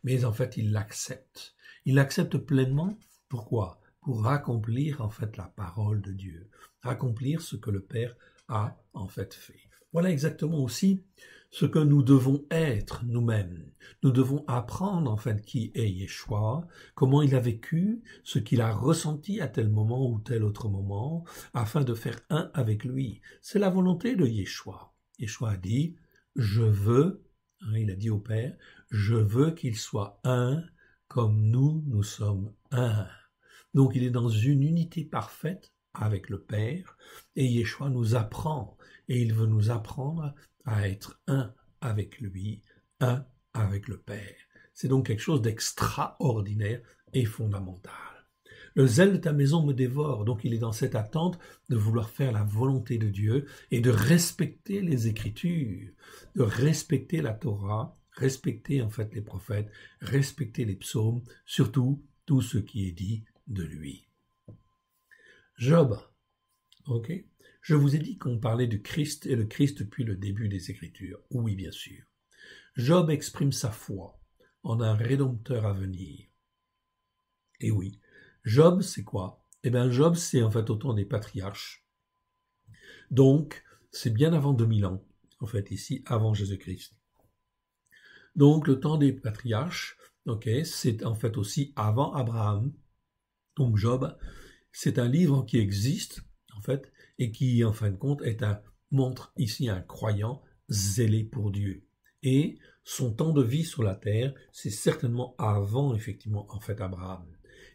Mais en fait, il l'accepte. Il l'accepte pleinement. Pourquoi? Pour accomplir en fait la parole de Dieu. Accomplir ce que le Père a en fait fait. Voilà exactement aussi ce que nous devons être nous-mêmes. Nous devons apprendre en fait qui est Yeshua, comment il a vécu, ce qu'il a ressenti à tel moment ou tel autre moment, afin de faire un avec lui. C'est la volonté de Yeshua. Yeshua a dit, je veux, il a dit au Père, je veux qu'il soit un comme nous sommes un. Donc il est dans une unité parfaite avec le Père, et Yeshua nous apprend, et il veut nous apprendre à être un avec lui, un avec le Père. C'est donc quelque chose d'extraordinaire et fondamental. Le zèle de ta maison me dévore, donc il est dans cette attente de vouloir faire la volonté de Dieu et de respecter les Écritures, de respecter la Torah, respecter en fait les prophètes, respecter les psaumes, surtout tout ce qui est dit de lui. Job, ok. Je vous ai dit qu'on parlait du Christ et le Christ depuis le début des Écritures. Oui, bien sûr. Job exprime sa foi en un Rédempteur à venir. Et oui, Job, c'est quoi? Eh bien, Job, c'est en fait au temps des patriarches. Donc, c'est bien avant 2000 ans, en fait, ici, avant Jésus-Christ. Donc, le temps des patriarches, ok, c'est en fait aussi avant Abraham. Donc, Job, c'est un livre qui existe, en fait, et qui, en fin de compte, montre ici un croyant zélé pour Dieu. Et son temps de vie sur la terre, c'est certainement avant, effectivement, en fait, Abraham.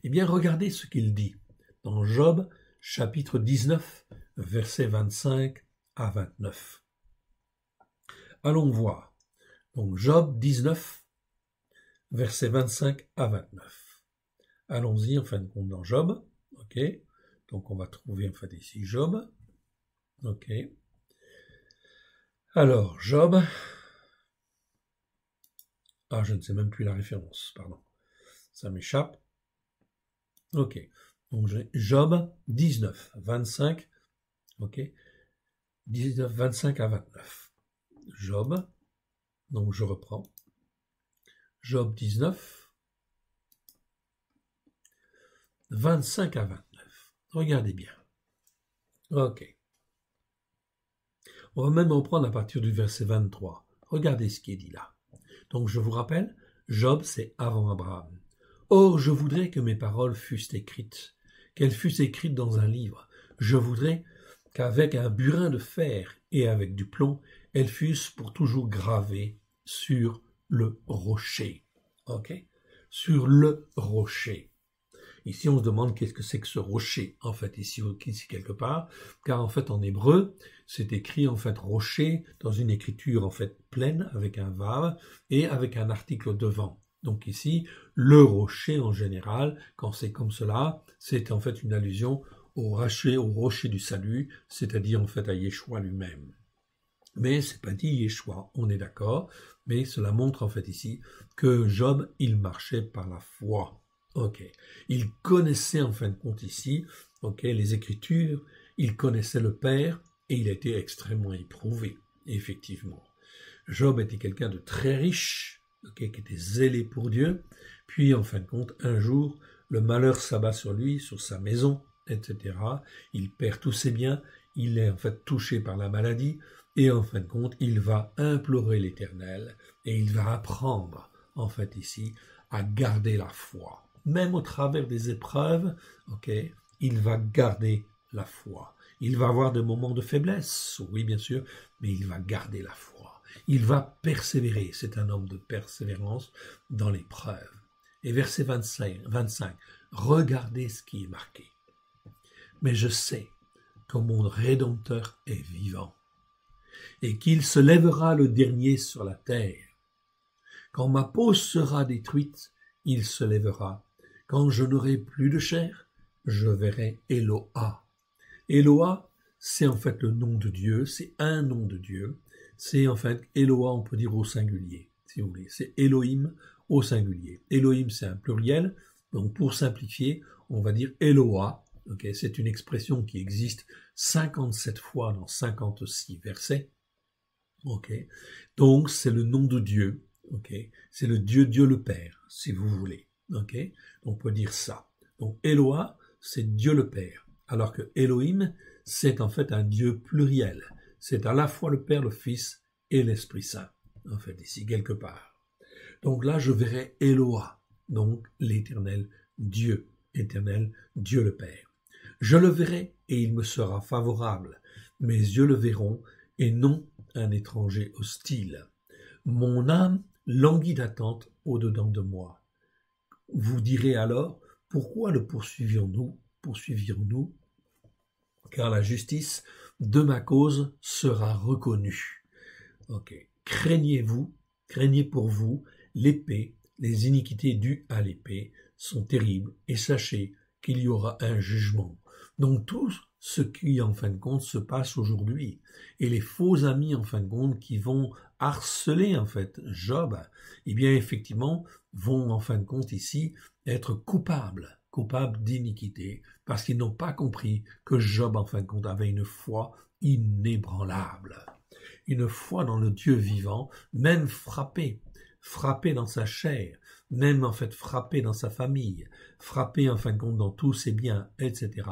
Eh bien, regardez ce qu'il dit dans Job, chapitre 19, versets 25 à 29. Allons voir. Donc, Job 19, versets 25 à 29. Allons-y, en fin de compte, dans Job. OK. Donc, on va trouver, en fait, ici, Job. OK. Alors, Job. Ah, je ne sais même plus la référence, pardon. Ça m'échappe. OK. Donc, j'ai Job 19, 25. OK. 19, 25 à 29. Job. Donc, je reprends. Job 19, 25 à 29. Regardez bien. OK. On va même reprendre à partir du verset 23. Regardez ce qui est dit là. Donc, je vous rappelle, Job, c'est avant Abraham. Or, je voudrais que mes paroles fussent écrites, qu'elles fussent écrites dans un livre. Je voudrais qu'avec un burin de fer et avec du plomb, elles fussent pour toujours gravées sur le rocher. OK? Sur le rocher. Ici, on se demande qu'est-ce que c'est que ce rocher, en fait, ici quelque part, car en fait, en hébreu, c'est écrit, en fait, rocher, dans une écriture, en fait, pleine, avec un vav, et avec un article devant. Donc ici, le rocher, en général, quand c'est comme cela, c'est en fait une allusion au rocher du salut, c'est-à-dire, en fait, à Yeshua lui-même. Mais c'est pas dit Yeshua, on est d'accord, mais cela montre, en fait, ici, que Job, il marchait par la foi. Ok, il connaissait en fin de compte ici, ok, les Écritures, il connaissait le Père et il a été extrêmement éprouvé, effectivement. Job était quelqu'un de très riche, okay, qui était zélé pour Dieu, puis en fin de compte, un jour, le malheur s'abat sur lui, sur sa maison, etc. Il perd tous ses biens, il est en fait touché par la maladie, et en fin de compte, il va implorer l'Éternel, et il va apprendre, en fait ici, à garder la foi. Même au travers des épreuves, ok, il va garder la foi. Il va avoir des moments de faiblesse, oui bien sûr, mais il va garder la foi. Il va persévérer, c'est un homme de persévérance dans l'épreuve. Et verset 25, regardez ce qui est marqué. Mais je sais que mon Rédempteur est vivant, et qu'il se lèvera le dernier sur la terre. Quand ma peau sera détruite, il se lèvera. Quand je n'aurai plus de chair, je verrai Eloah. Eloah, c'est en fait le nom de Dieu, c'est un nom de Dieu. C'est en fait Eloah, on peut dire au singulier, si vous voulez. C'est Elohim au singulier. Elohim, c'est un pluriel, donc pour simplifier, on va dire Eloah. Okay, c'est une expression qui existe 57 fois dans 56 versets. Okay. Donc, c'est le nom de Dieu. Okay. C'est le Dieu le Père, si vous voulez. Okay. On peut dire ça. Donc, Eloah, c'est Dieu le Père. Alors que Elohim, c'est en fait un Dieu pluriel. C'est à la fois le Père, le Fils et l'Esprit Saint. En fait, ici, quelque part. Donc là, je verrai Eloah. Donc, l'éternel Dieu. Éternel Dieu le Père. Je le verrai et il me sera favorable. Mes yeux le verront et non un étranger hostile. Mon âme languit d'attente au-dedans de moi. Vous direz alors, pourquoi le poursuivions-nous, car la justice de ma cause sera reconnue. Ok. Craignez pour vous, l'épée, les iniquités dues à l'épée sont terribles, et sachez qu'il y aura un jugement. Donc tout ce qui, en fin de compte, se passe aujourd'hui, et les faux amis, en fin de compte, qui vont harceler, en fait, Job, eh bien, effectivement, vont, en fin de compte, ici, être coupables coupables d'iniquité, parce qu'ils n'ont pas compris que Job, en fin de compte, avait une foi inébranlable. Une foi dans le Dieu vivant, même frappé dans sa chair, même en fait frappé dans sa famille, frappé en fin de compte dans tous ses biens, etc.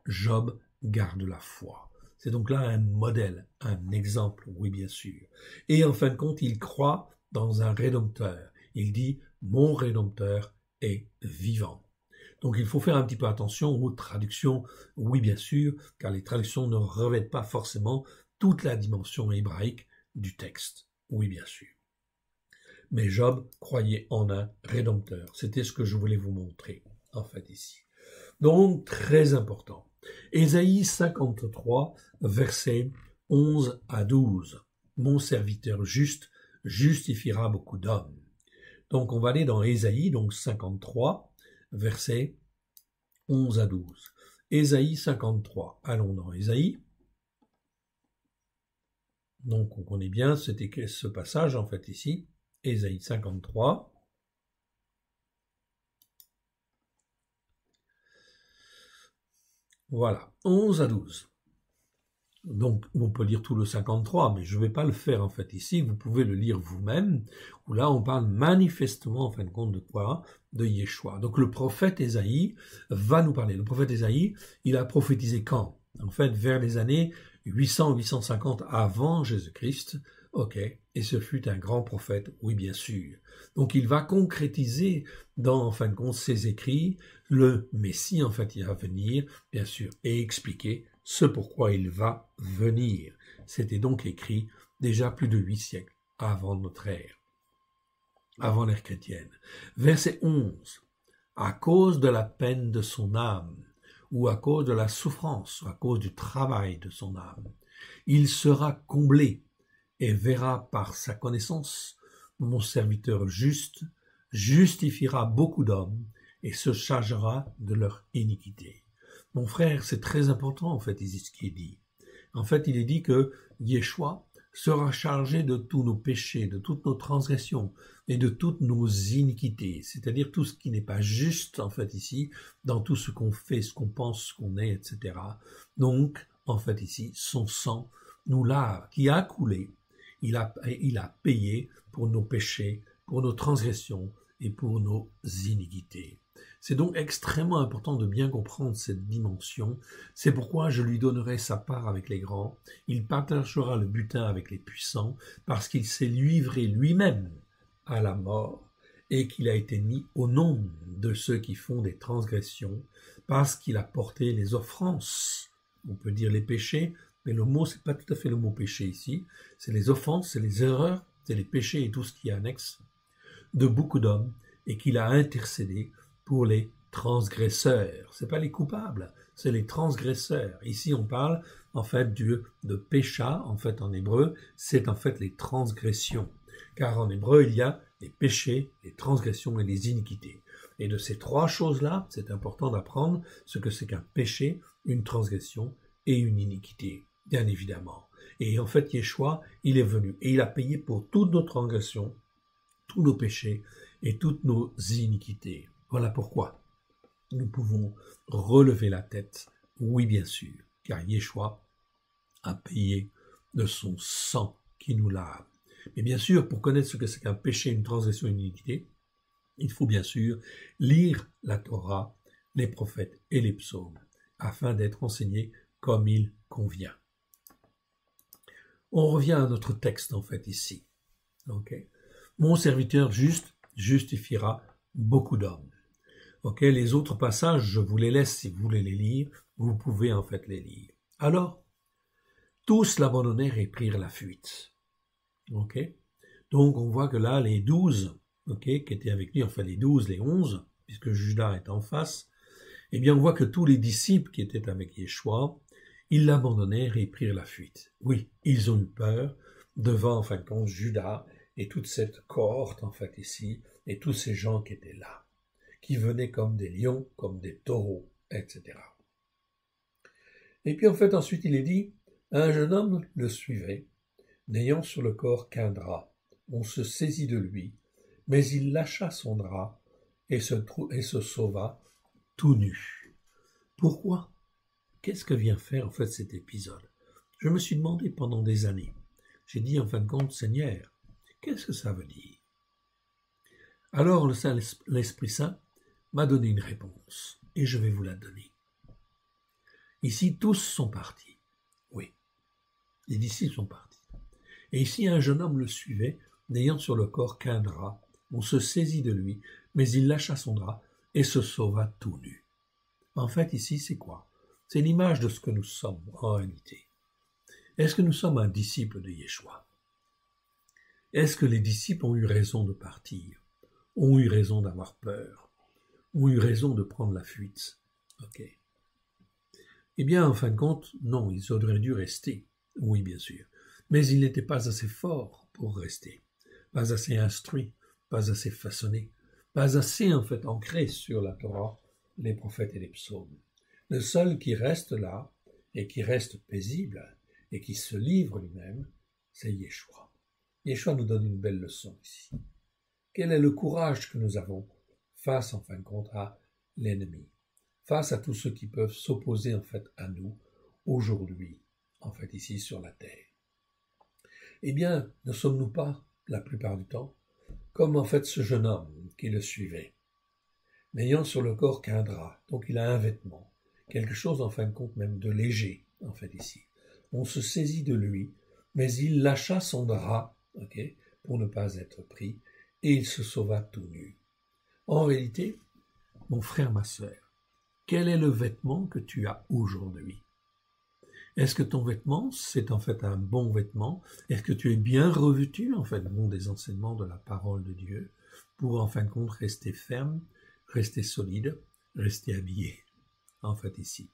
Job garde la foi. C'est donc là un modèle, un exemple, oui bien sûr. Et en fin de compte, il croit dans un Rédempteur. Il dit « Mon Rédempteur est vivant ». Donc il faut faire un petit peu attention aux traductions, oui bien sûr, car les traductions ne revêtent pas forcément toute la dimension hébraïque du texte, oui bien sûr. Mais Job croyait en un Rédempteur. C'était ce que je voulais vous montrer, en fait, ici. Donc, très important. Ésaïe 53, versets 11 à 12. Mon serviteur juste justifiera beaucoup d'hommes. Donc, on va aller dans Ésaïe, donc 53, versets 11 à 12. Ésaïe 53. Allons dans Ésaïe. Donc, on connaît bien ce passage, en fait, ici. Ésaïe 53. Voilà, 11 à 12. Donc, on peut lire tout le 53, mais je ne vais pas le faire en fait ici. Vous pouvez le lire vous-même, où là, on parle manifestement, en fin de compte, de quoi? De Yeshua. Donc, le prophète Ésaïe va nous parler. Le prophète Ésaïe, il a prophétisé quand? En fait, vers les années 800-850 avant Jésus-Christ. Ok, et ce fut un grand prophète, oui bien sûr. Donc il va concrétiser dans, en fin de compte, ses écrits, le Messie, en fait, il va venir, bien sûr, et expliquer ce pourquoi il va venir. C'était donc écrit déjà plus de 8 siècles avant notre ère, avant l'ère chrétienne. Verset 11. À cause de la peine de son âme, ou à cause de la souffrance, ou à cause du travail de son âme, il sera comblé et verra par sa connaissance, mon serviteur juste justifiera beaucoup d'hommes et se chargera de leur iniquité. Mon frère, c'est très important en fait ici ce qui est dit. En fait, il est dit que Yeshua sera chargé de tous nos péchés, de toutes nos transgressions et de toutes nos iniquités, c'est-à-dire tout ce qui n'est pas juste en fait ici, dans tout ce qu'on fait, ce qu'on pense, ce qu'on est, etc. Donc, en fait ici, son sang nous lave, qui a coulé. Il a payé pour nos péchés, pour nos transgressions et pour nos iniquités. C'est donc extrêmement important de bien comprendre cette dimension. C'est pourquoi je lui donnerai sa part avec les grands. Il partagera le butin avec les puissants, parce qu'il s'est livré lui-même à la mort et qu'il a été mis au nombre de ceux qui font des transgressions, parce qu'il a porté les offenses. On peut dire les péchés, mais le mot, c'est pas tout à fait le mot péché ici. C'est les offenses, c'est les erreurs, c'est les péchés et tout ce qui est annexe de beaucoup d'hommes, et qu'il a intercédé pour les transgresseurs. C'est pas les coupables, c'est les transgresseurs. Ici, on parle, en fait, de pécha, en fait, en hébreu, c'est en fait les transgressions. Car en hébreu, il y a les péchés, les transgressions et les iniquités. Et de ces trois choses-là, c'est important d'apprendre ce que c'est qu'un péché, une transgression et une iniquité, bien évidemment. Et en fait, Yeshua, il est venu et il a payé pour toutes nos transgressions, tous nos péchés et toutes nos iniquités. Voilà pourquoi nous pouvons relever la tête, oui bien sûr, car Yeshua a payé de son sang qui nous lave. Mais bien sûr, pour connaître ce que c'est qu'un péché, une transgression, une iniquité, il faut bien sûr lire la Torah, les prophètes et les psaumes, afin d'être enseigné comme il convient. On revient à notre texte, en fait, ici. Okay. Mon serviteur juste justifiera beaucoup d'hommes. Okay. Les autres passages, je vous les laisse si vous voulez les lire. Vous pouvez en fait les lire. Alors, tous l'abandonnèrent et prirent la fuite. Okay. Donc, on voit que là, les 12 qui étaient avec lui, enfin les 12, les 11, puisque Judas est en face, eh bien, on voit que tous les disciples qui étaient avec Yeshua, ils l'abandonnèrent et prirent la fuite. Oui, ils ont eu peur devant, en fin de compte, Judas et toute cette cohorte, en fait, ici, et tous ces gens qui étaient là, qui venaient comme des lions, comme des taureaux, etc. Et puis, en fait, ensuite, il est dit, un jeune homme le suivait, n'ayant sur le corps qu'un drap. On se saisit de lui, mais il lâcha son drap et se sauva tout nu. Pourquoi? Qu'est-ce que vient faire en fait cet épisode? Je me suis demandé pendant des années. J'ai dit en fin de compte, Seigneur, qu'est-ce que ça veut dire? Alors l'Esprit Saint m'a donné une réponse et je vais vous la donner. Ici, tous sont partis. Oui, les disciples sont partis. Et ici, un jeune homme le suivait, n'ayant sur le corps qu'un drap. On se saisit de lui, mais il lâcha son drap et se sauva tout nu. En fait, ici, c'est quoi? C'est l'image de ce que nous sommes en réalité. Est-ce que nous sommes un disciple de Yeshua? Est-ce que les disciples ont eu raison de partir? Ont eu raison d'avoir peur? Ont eu raison de prendre la fuite? Ok. Eh bien, en fin de compte, non, ils auraient dû rester. Oui, bien sûr. Mais ils n'étaient pas assez forts pour rester. Pas assez instruits, pas assez façonnés, pas assez, en fait, ancrés sur la Torah, les prophètes et les psaumes. Le seul qui reste là, et qui reste paisible, et qui se livre lui-même, c'est Yeshua. Yeshua nous donne une belle leçon ici. Quel est le courage que nous avons face, en fin de compte, à l'ennemi, face à tous ceux qui peuvent s'opposer, en fait, à nous, aujourd'hui, en fait, ici, sur la terre? Eh bien, ne sommes-nous pas, la plupart du temps, comme, en fait, ce jeune homme qui le suivait, n'ayant sur le corps qu'un drap, donc il a un vêtement, quelque chose, en fin de compte, même de léger, en fait, ici. On se saisit de lui, mais il lâcha son drap, pour ne pas être pris, et il se sauva tout nu. En réalité, mon frère, ma sœur, quel est le vêtement que tu as aujourd'hui? Est-ce que ton vêtement, c'est en fait un bon vêtement? Est-ce que tu es bien revêtu, en fait, des enseignements de la parole de Dieu, pour, en fin de compte, rester ferme, rester solide, rester habillé, en fait, ici?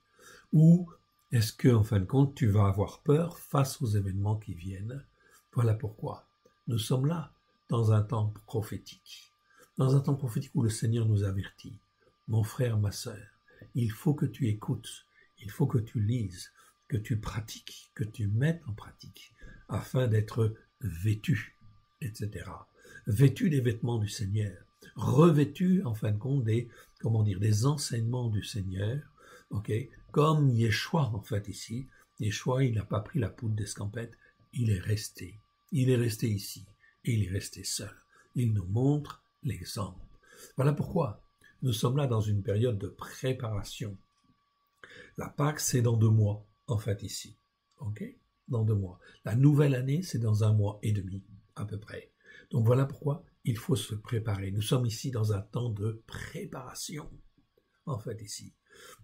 Ou est-ce que, en fin de compte, tu vas avoir peur face aux événements qui viennent? Voilà pourquoi nous sommes là, dans un temps prophétique. Dans un temps prophétique où le Seigneur nous avertit. Mon frère, ma sœur, il faut que tu écoutes, il faut que tu lises, que tu pratiques, que tu mettes en pratique, afin d'être vêtu, etc. Vêtu des vêtements du Seigneur, revêtu, en fin de compte, des enseignements du Seigneur, comme Yeshua, en fait, ici. Yeshua, il n'a pas pris la poudre d'escampette, il est resté ici, et il est resté seul. Il nous montre l'exemple. Voilà pourquoi nous sommes là dans une période de préparation. La Pâque, c'est dans 2 mois, en fait, ici. Dans 2 mois. La nouvelle année, c'est dans 1 mois et demi, à peu près. Donc voilà pourquoi il faut se préparer. Nous sommes ici dans un temps de préparation, en fait, ici.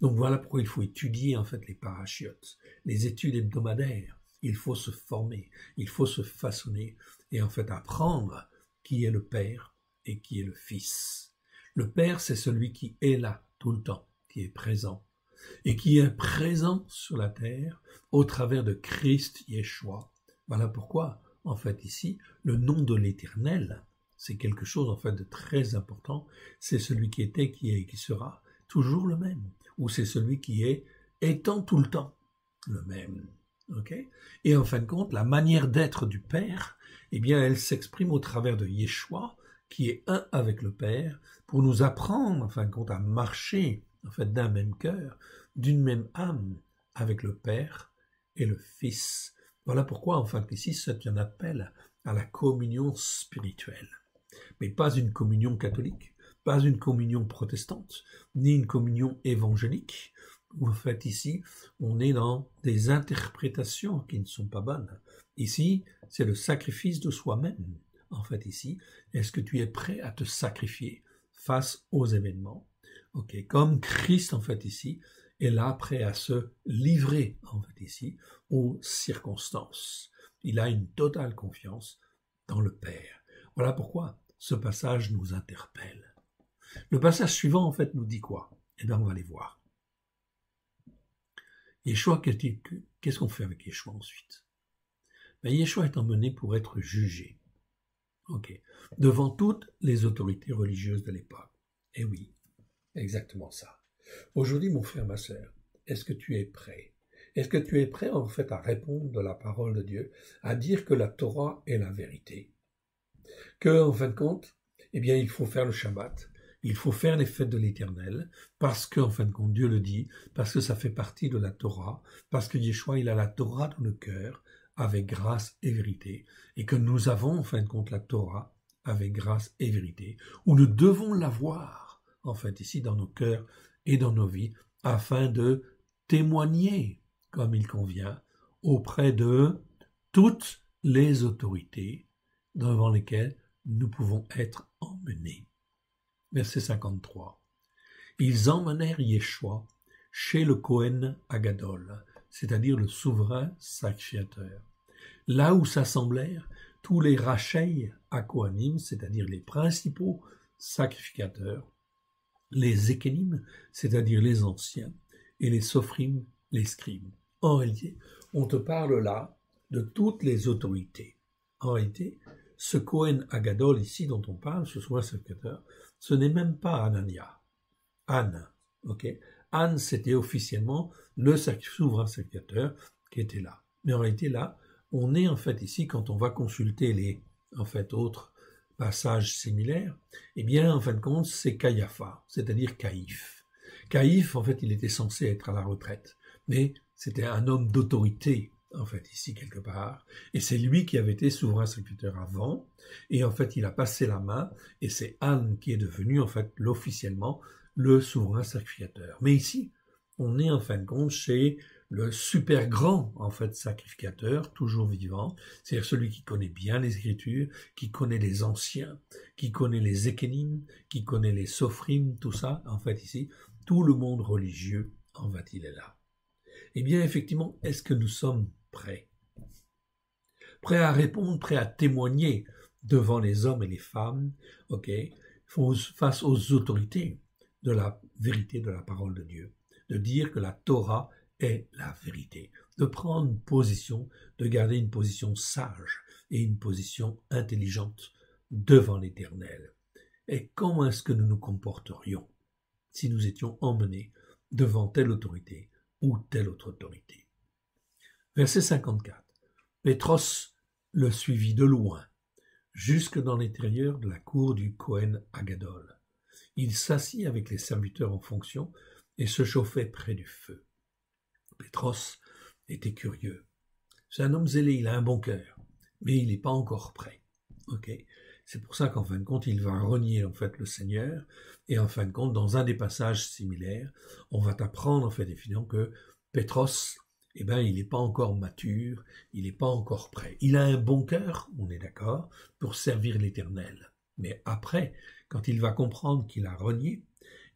Donc voilà pourquoi il faut étudier, en fait, les parachiotes, les études hebdomadaires. Il faut se former, il faut se façonner et, en fait, apprendre qui est le Père et qui est le Fils. Le Père, c'est celui qui est là tout le temps, qui est présent, et qui est présent sur la terre au travers de Christ Yeshua. Voilà pourquoi, en fait, ici, le nom de l'Éternel, c'est quelque chose, en fait, de très important. C'est celui qui était, qui est et qui sera toujours le même, ou c'est celui qui est étant tout le temps le même. Et en fin de compte, la manière d'être du Père, eh bien, elle s'exprime au travers de Yeshua, qui est un avec le Père, pour nous apprendre, en fin de compte, à marcher, en fait, d'un même cœur, d'une même âme, avec le Père et le Fils. Voilà pourquoi, en fait, ici, c'est un appel à la communion spirituelle. Mais pas une communion catholique, pas une communion protestante, ni une communion évangélique, où en fait ici, on est dans des interprétations qui ne sont pas bonnes. Ici, c'est le sacrifice de soi-même. En fait ici, est-ce que tu es prêt à te sacrifier face aux événements? Comme Christ, en fait ici, est là prêt à se livrer, en fait ici, aux circonstances. Il a une totale confiance dans le Père. Voilà pourquoi ce passage nous interpelle. Le passage suivant, en fait, nous dit quoi? Eh bien, on va les voir. Yeshua, qu'est-ce qu'on fait avec Yeshua ensuite? Yeshua est emmené pour être jugé, devant toutes les autorités religieuses de l'époque. Eh oui, exactement ça. Aujourd'hui, mon frère, ma sœur, est-ce que tu es prêt? Est-ce que tu es prêt, en fait, à répondre de la parole de Dieu, à dire que la Torah est la vérité? Que, en fin de compte, eh bien, il faut faire le Shabbat, Il faut faire les fêtes de l'Éternel, parce qu'en fin de compte, Dieu le dit, parce que ça fait partie de la Torah, parce que Yeshua, il a la Torah dans le cœur, avec grâce et vérité, et que nous avons, en fin de compte, la Torah avec grâce et vérité, où nous devons l'avoir, en fait, ici, dans nos cœurs et dans nos vies, afin de témoigner, comme il convient, auprès de toutes les autorités devant lesquelles nous pouvons être emmenés. Verset 53. Ils emmenèrent Yeshua chez le Kohen Agadol, c'est-à-dire le souverain sacrificateur, là où s'assemblèrent tous les rachei à Kohanim, c'est-à-dire les principaux sacrificateurs, les ékénim, c'est-à-dire les anciens, et les sophrim, les scribes. En réalité, on te parle là de toutes les autorités. En réalité, ce Kohen Agadol ici dont on parle, ce souverain sacrificateur, ce n'est même pas Anania. Anne, ok. Anne, c'était officiellement le souverain sacrificateur qui était là. Mais en réalité, là, on est en fait ici, quand on va consulter les autres passages similaires, eh bien, en fin de compte, c'est Caiapha, c'est-à-dire Caïphe. Caïphe, en fait, il était censé être à la retraite, mais c'était un homme d'autorité, en fait, ici, quelque part, et c'est lui qui avait été souverain sacrificateur avant, et en fait, il a passé la main, et c'est Anne qui est devenue, en fait, officiellement, le souverain sacrificateur. Mais ici, on est, en fin de compte, chez le super grand, en fait, sacrificateur, toujours vivant, c'est-à-dire celui qui connaît bien les Écritures, qui connaît les anciens, qui connaît les ékénim, qui connaît les sophrim, tout ça, en fait, ici, tout le monde religieux, en fait, il est là. Eh bien, effectivement, est-ce que nous sommes prêts? Prêts à répondre, prêts à témoigner devant les hommes et les femmes, ok, face aux autorités de la vérité de la parole de Dieu, de dire que la Torah est la vérité, de prendre une position, de garder une position sage et une position intelligente devant l'Éternel. Et comment est-ce que nous nous comporterions si nous étions emmenés devant telle autorité ou telle autre autorité? Verset 54. Pétros le suivit de loin, jusque dans l'intérieur de la cour du Kohen Agadol. Il s'assit avec les serviteurs en fonction et se chauffait près du feu. Pétros était curieux. C'est un homme zélé, il a un bon cœur, mais il n'est pas encore prêt. Okay. C'est pour ça qu'en fin de compte, il va renier en fait le Seigneur, et en fin de compte, dans un des passages similaires, on va t'apprendre en fait évidemment que Pétros, eh ben, il n'est pas encore mature, il n'est pas encore prêt. Il a un bon cœur, on est d'accord, pour servir l'Éternel. Mais après, quand il va comprendre qu'il a renié,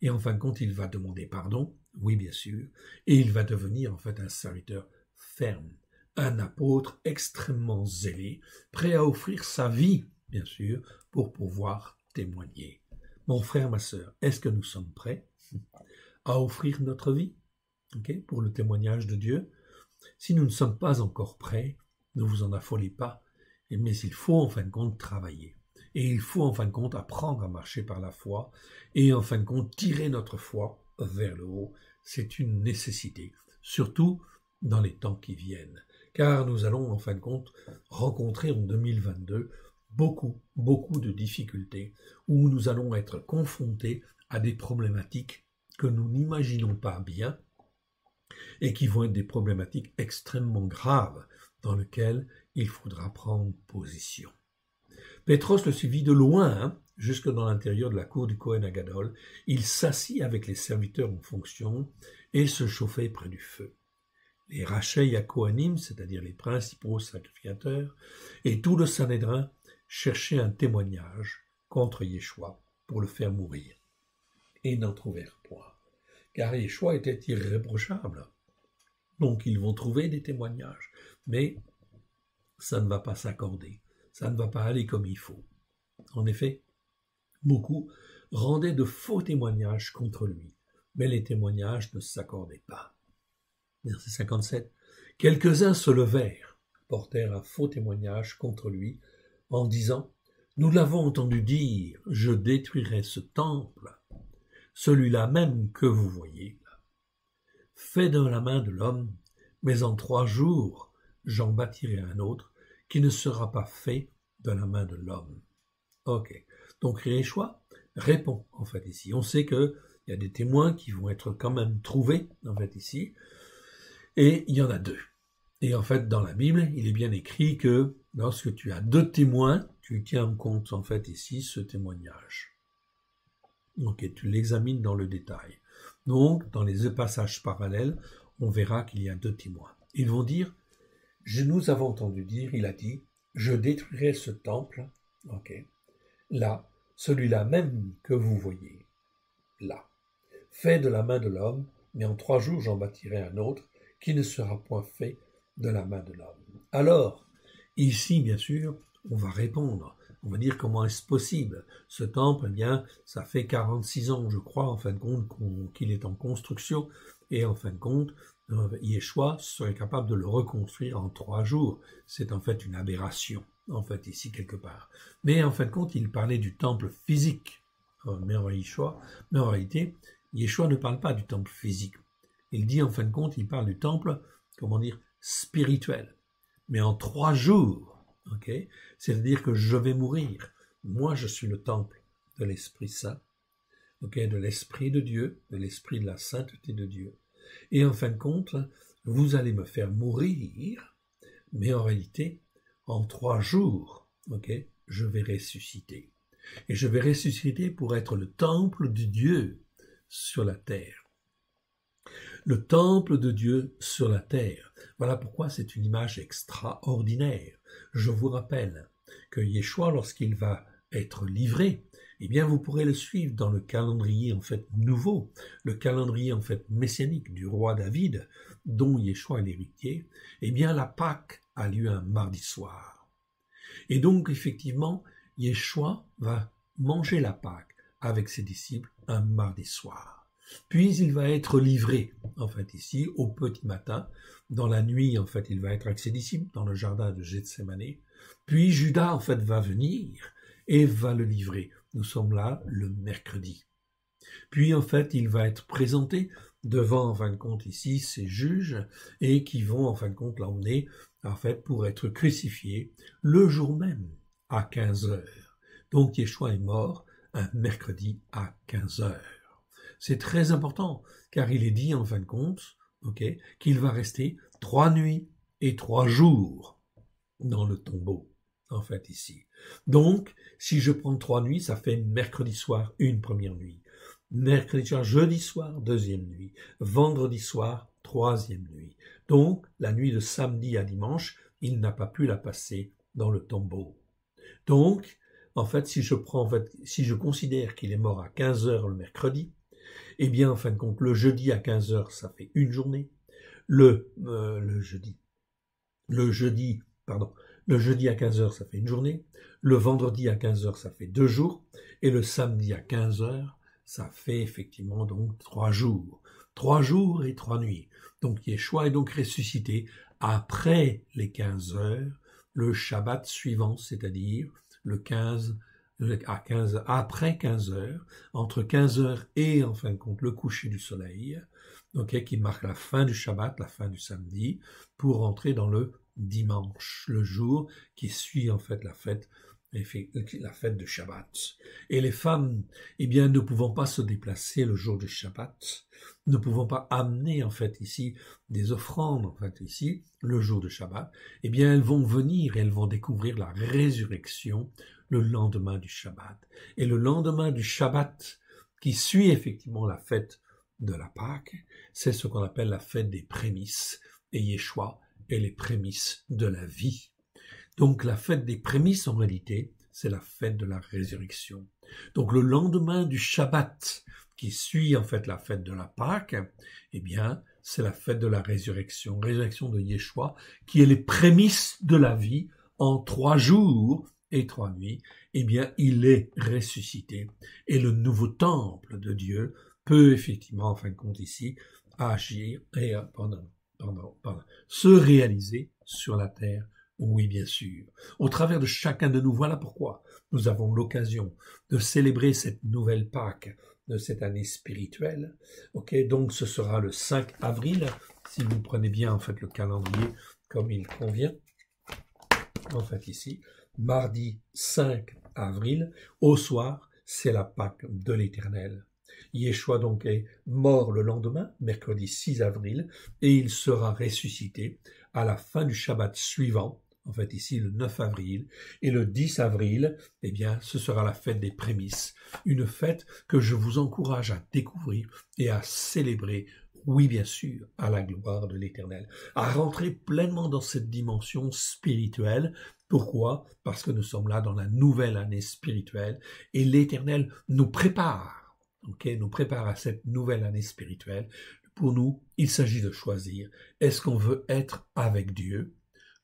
et en fin de compte, il va demander pardon, oui bien sûr, et il va devenir en fait un serviteur ferme, un apôtre extrêmement zélé, prêt à offrir sa vie, bien sûr, pour pouvoir témoigner. Mon frère, ma sœur, est-ce que nous sommes prêts à offrir notre vie, okay, pour le témoignage de Dieu? Si nous ne sommes pas encore prêts, ne vous en affolez pas, mais il faut en fin de compte travailler. Et il faut en fin de compte apprendre à marcher par la foi et en fin de compte tirer notre foi vers le haut. C'est une nécessité, surtout dans les temps qui viennent. Car nous allons en fin de compte rencontrer en 2022 beaucoup de difficultés où nous allons être confrontés à des problématiques que nous n'imaginons pas bien et qui vont être des problématiques extrêmement graves dans lesquelles il faudra prendre position. Pétros le suivit de loin, jusque dans l'intérieur de la cour du Kohen Agadol. Il s'assit avec les serviteurs en fonction et se chauffait près du feu. Les rachei à Kohanim, c'est-à-dire les principaux sacrificateurs, et tout le Sanhédrin cherchaient un témoignage contre Yeshua pour le faire mourir. Et n'en trouvèrent point, car Yeshua était irréprochable. Donc ils vont trouver des témoignages, mais ça ne va pas s'accorder. Ça ne va pas aller comme il faut. En effet, beaucoup rendaient de faux témoignages contre lui, mais les témoignages ne s'accordaient pas. Verset 57. Quelques-uns se levèrent, portèrent un faux témoignage contre lui, en disant « Nous l'avons entendu dire, je détruirai ce temple, celui-là même que vous voyez, fait de la main de l'homme, mais en 3 jours, j'en bâtirai un autre, qui ne sera pas fait de la main de l'homme. » Ok. Donc Yeshua répond, en fait, ici. On sait qu'il y a des témoins qui vont être quand même trouvés, en fait, ici, et il y en a 2. Et en fait, dans la Bible, il est bien écrit que lorsque tu as 2 témoins, tu tiens en compte, en fait, ici, ce témoignage. Ok, tu l'examines dans le détail. Donc, dans les 2 passages parallèles, on verra qu'il y a 2 témoins. Ils vont dire, nous avons entendu dire, il a dit, je détruirai ce temple, ok, là, celui-là même que vous voyez, là, fait de la main de l'homme, mais en 3 jours j'en bâtirai un autre, qui ne sera point fait de la main de l'homme. Alors, ici, bien sûr, on va répondre. On va dire comment est-ce possible. Ce temple, eh bien, ça fait 46 ans, je crois, en fin de compte, qu'il est en construction. Et en fin de compte, Yeshua serait capable de le reconstruire en 3 jours. C'est en fait une aberration, en fait, ici, quelque part. Mais en fin de compte, il parlait du temple physique. Mais en réalité, Yeshua ne parle pas du temple physique. Il dit, en fin de compte, il parle du temple, comment dire, spirituel. Mais en 3 jours, ok, c'est-à-dire que je vais mourir. Moi, je suis le temple de l'Esprit Saint, ok, de l'Esprit de Dieu, de l'Esprit de la sainteté de Dieu. Et en fin de compte, vous allez me faire mourir, mais en réalité, en 3 jours, ok, je vais ressusciter. Et je vais ressusciter pour être le temple de Dieu sur la terre. Le temple de Dieu sur la terre. Voilà pourquoi c'est une image extraordinaire. Je vous rappelle que Yeshua, lorsqu'il va être livré, eh bien vous pourrez le suivre dans le calendrier en fait nouveau, le calendrier en fait messianique du roi David, dont Yeshua est l'héritier. Eh bien la Pâque a lieu un mardi soir. Et donc effectivement, Yeshua va manger la Pâque avec ses disciples un mardi soir. Puis il va être livré, en fait, ici, au petit matin. Dans la nuit, en fait, il va être avec ses disciples dans le jardin de Gethsémani. Puis Judas, en fait, va venir et va le livrer. Nous sommes là le mercredi. Puis, en fait, il va être présenté devant, en fin de compte, ici, ses juges et qui vont, en fin de compte, l'emmener, en fait, pour être crucifié le jour même à 15 heures. Donc, Yeshua est mort un mercredi à 15 heures. C'est très important, car il est dit, en fin de compte, okay, qu'il va rester 3 nuits et 3 jours dans le tombeau, en fait, ici. Donc, si je prends 3 nuits, ça fait mercredi soir, une première nuit. Mercredi soir, jeudi soir, deuxième nuit. Vendredi soir, troisième nuit. Donc, la nuit de samedi à dimanche, il n'a pas pu la passer dans le tombeau. Donc, en fait, si je considère qu'il est mort à 15 heures le mercredi, eh bien, en fin de compte, le jeudi à 15 heures, ça fait une journée. Le jeudi à 15 heures, ça fait une journée. Le vendredi à 15 heures, ça fait 2 jours. Et le samedi à 15 heures, ça fait effectivement donc 3 jours. 3 jours et 3 nuits. Donc, Yeshua est donc ressuscité après les 15 heures, le Shabbat suivant, c'est-à-dire le 15 après 15 heures, entre 15 heures et, en fin de compte, le coucher du soleil, okay, qui marque la fin du Shabbat, la fin du samedi, pour entrer dans le dimanche, le jour qui suit, en fait, la fête de Shabbat. Et les femmes, eh bien, ne pouvant pas se déplacer le jour du Shabbat, ne pouvant pas amener, en fait, ici, des offrandes, en fait, ici, le jour de Shabbat, eh bien, elles vont venir et elles vont découvrir la résurrection le lendemain du Shabbat. Et le lendemain du Shabbat, qui suit effectivement la fête de la Pâque, c'est ce qu'on appelle la fête des prémices. Et Yeshua est les prémices de la vie. Donc la fête des prémices, en réalité, c'est la fête de la résurrection. Donc le lendemain du Shabbat, qui suit en fait la fête de la Pâque, eh bien, c'est la fête de la résurrection de Yeshua, qui est les prémices de la vie en 3 jours et 3 nuits, eh bien, il est ressuscité. Et le nouveau temple de Dieu peut effectivement, en fin de compte ici, agir et se réaliser sur la terre. Oui, bien sûr. Au travers de chacun de nous, voilà pourquoi nous avons l'occasion de célébrer cette nouvelle Pâque de cette année spirituelle. Ok, donc ce sera le 5 avril, si vous prenez bien en fait le calendrier comme il convient. En fait ici, mardi 5 avril, au soir, c'est la Pâque de l'Éternel. Yeshua donc est mort le lendemain, mercredi 6 avril, et il sera ressuscité à la fin du Shabbat suivant, en fait ici le 9 avril, et le 10 avril, eh bien, ce sera la fête des prémices, une fête que je vous encourage à découvrir et à célébrer, oui bien sûr, à la gloire de l'Éternel, à rentrer pleinement dans cette dimension spirituelle. Pourquoi? Parce que nous sommes là dans la nouvelle année spirituelle, et l'Éternel nous prépare. Nous prépare à cette nouvelle année spirituelle. Pour nous, il s'agit de choisir. Est-ce qu'on veut être avec Dieu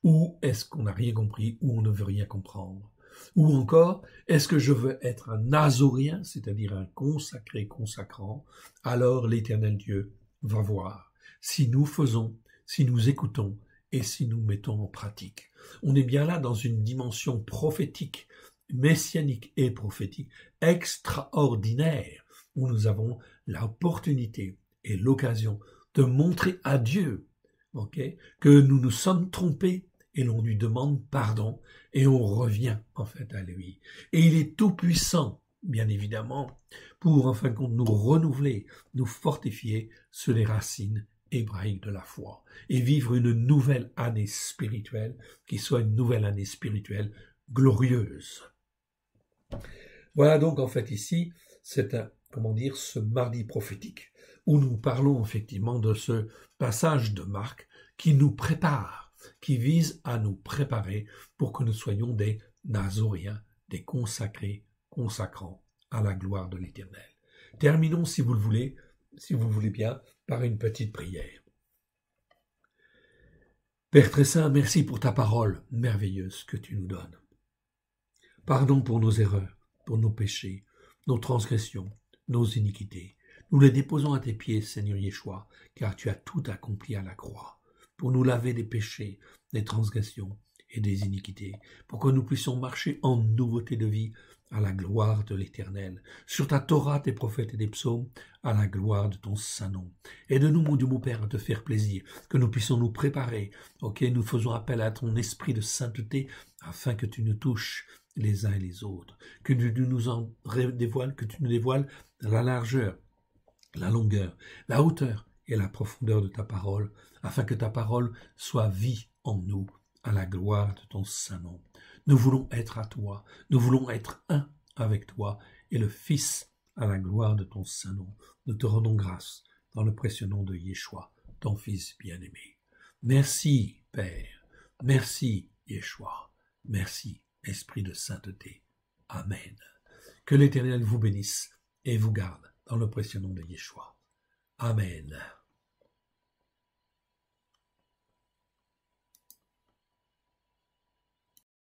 ou est-ce qu'on n'a rien compris ou on ne veut rien comprendre? Ou encore, est-ce que je veux être un nazorien, c'est-à-dire un consacré consacrant? Alors l'Éternel Dieu va voir si nous faisons, si nous écoutons et si nous mettons en pratique. On est bien là dans une dimension prophétique, messianique et prophétique extraordinaire, où nous avons l'opportunité et l'occasion de montrer à Dieu que nous nous sommes trompés et l'on lui demande pardon et on revient en fait à lui. Et il est tout puissant, bien évidemment, pour en fin de compte nous renouveler, nous fortifier sur les racines hébraïques de la foi et vivre une nouvelle année spirituelle qui soit une nouvelle année spirituelle glorieuse. Voilà donc en fait ici, c'est ce mardi prophétique, où nous parlons effectivement de ce passage de Marc qui nous prépare, qui vise à nous préparer pour que nous soyons des nazoriens, des consacrés, consacrants à la gloire de l'Éternel. Terminons, si vous le voulez bien, par une petite prière. Père très saint, merci pour ta parole merveilleuse que tu nous donnes. Pardon pour nos erreurs, pour nos péchés, nos transgressions, nos iniquités. Nous les déposons à tes pieds, Seigneur Yeshua, car tu as tout accompli à la croix, pour nous laver des péchés, des transgressions et des iniquités, pour que nous puissions marcher en nouveauté de vie à la gloire de l'Éternel, sur ta Torah, tes prophètes et des psaumes, à la gloire de ton saint nom. Aide-nous, mon Dieu, mon Père, à te faire plaisir, que nous puissions nous préparer, nous faisons appel à ton esprit de sainteté, afin que tu nous touches les uns et les autres, que tu nous dévoiles la largeur, la longueur, la hauteur et la profondeur de ta parole, afin que ta parole soit vie en nous, à la gloire de ton saint nom. Nous voulons être à toi, nous voulons être un avec toi et le Fils à la gloire de ton saint nom. Nous te rendons grâce dans le précieux nom de Yeshua, ton Fils bien-aimé. Merci, Père. Merci, Yeshua. Merci, Esprit de sainteté. Amen. Que l'Éternel vous bénisse et vous garde dans le précieux nom de Yeshua. Amen.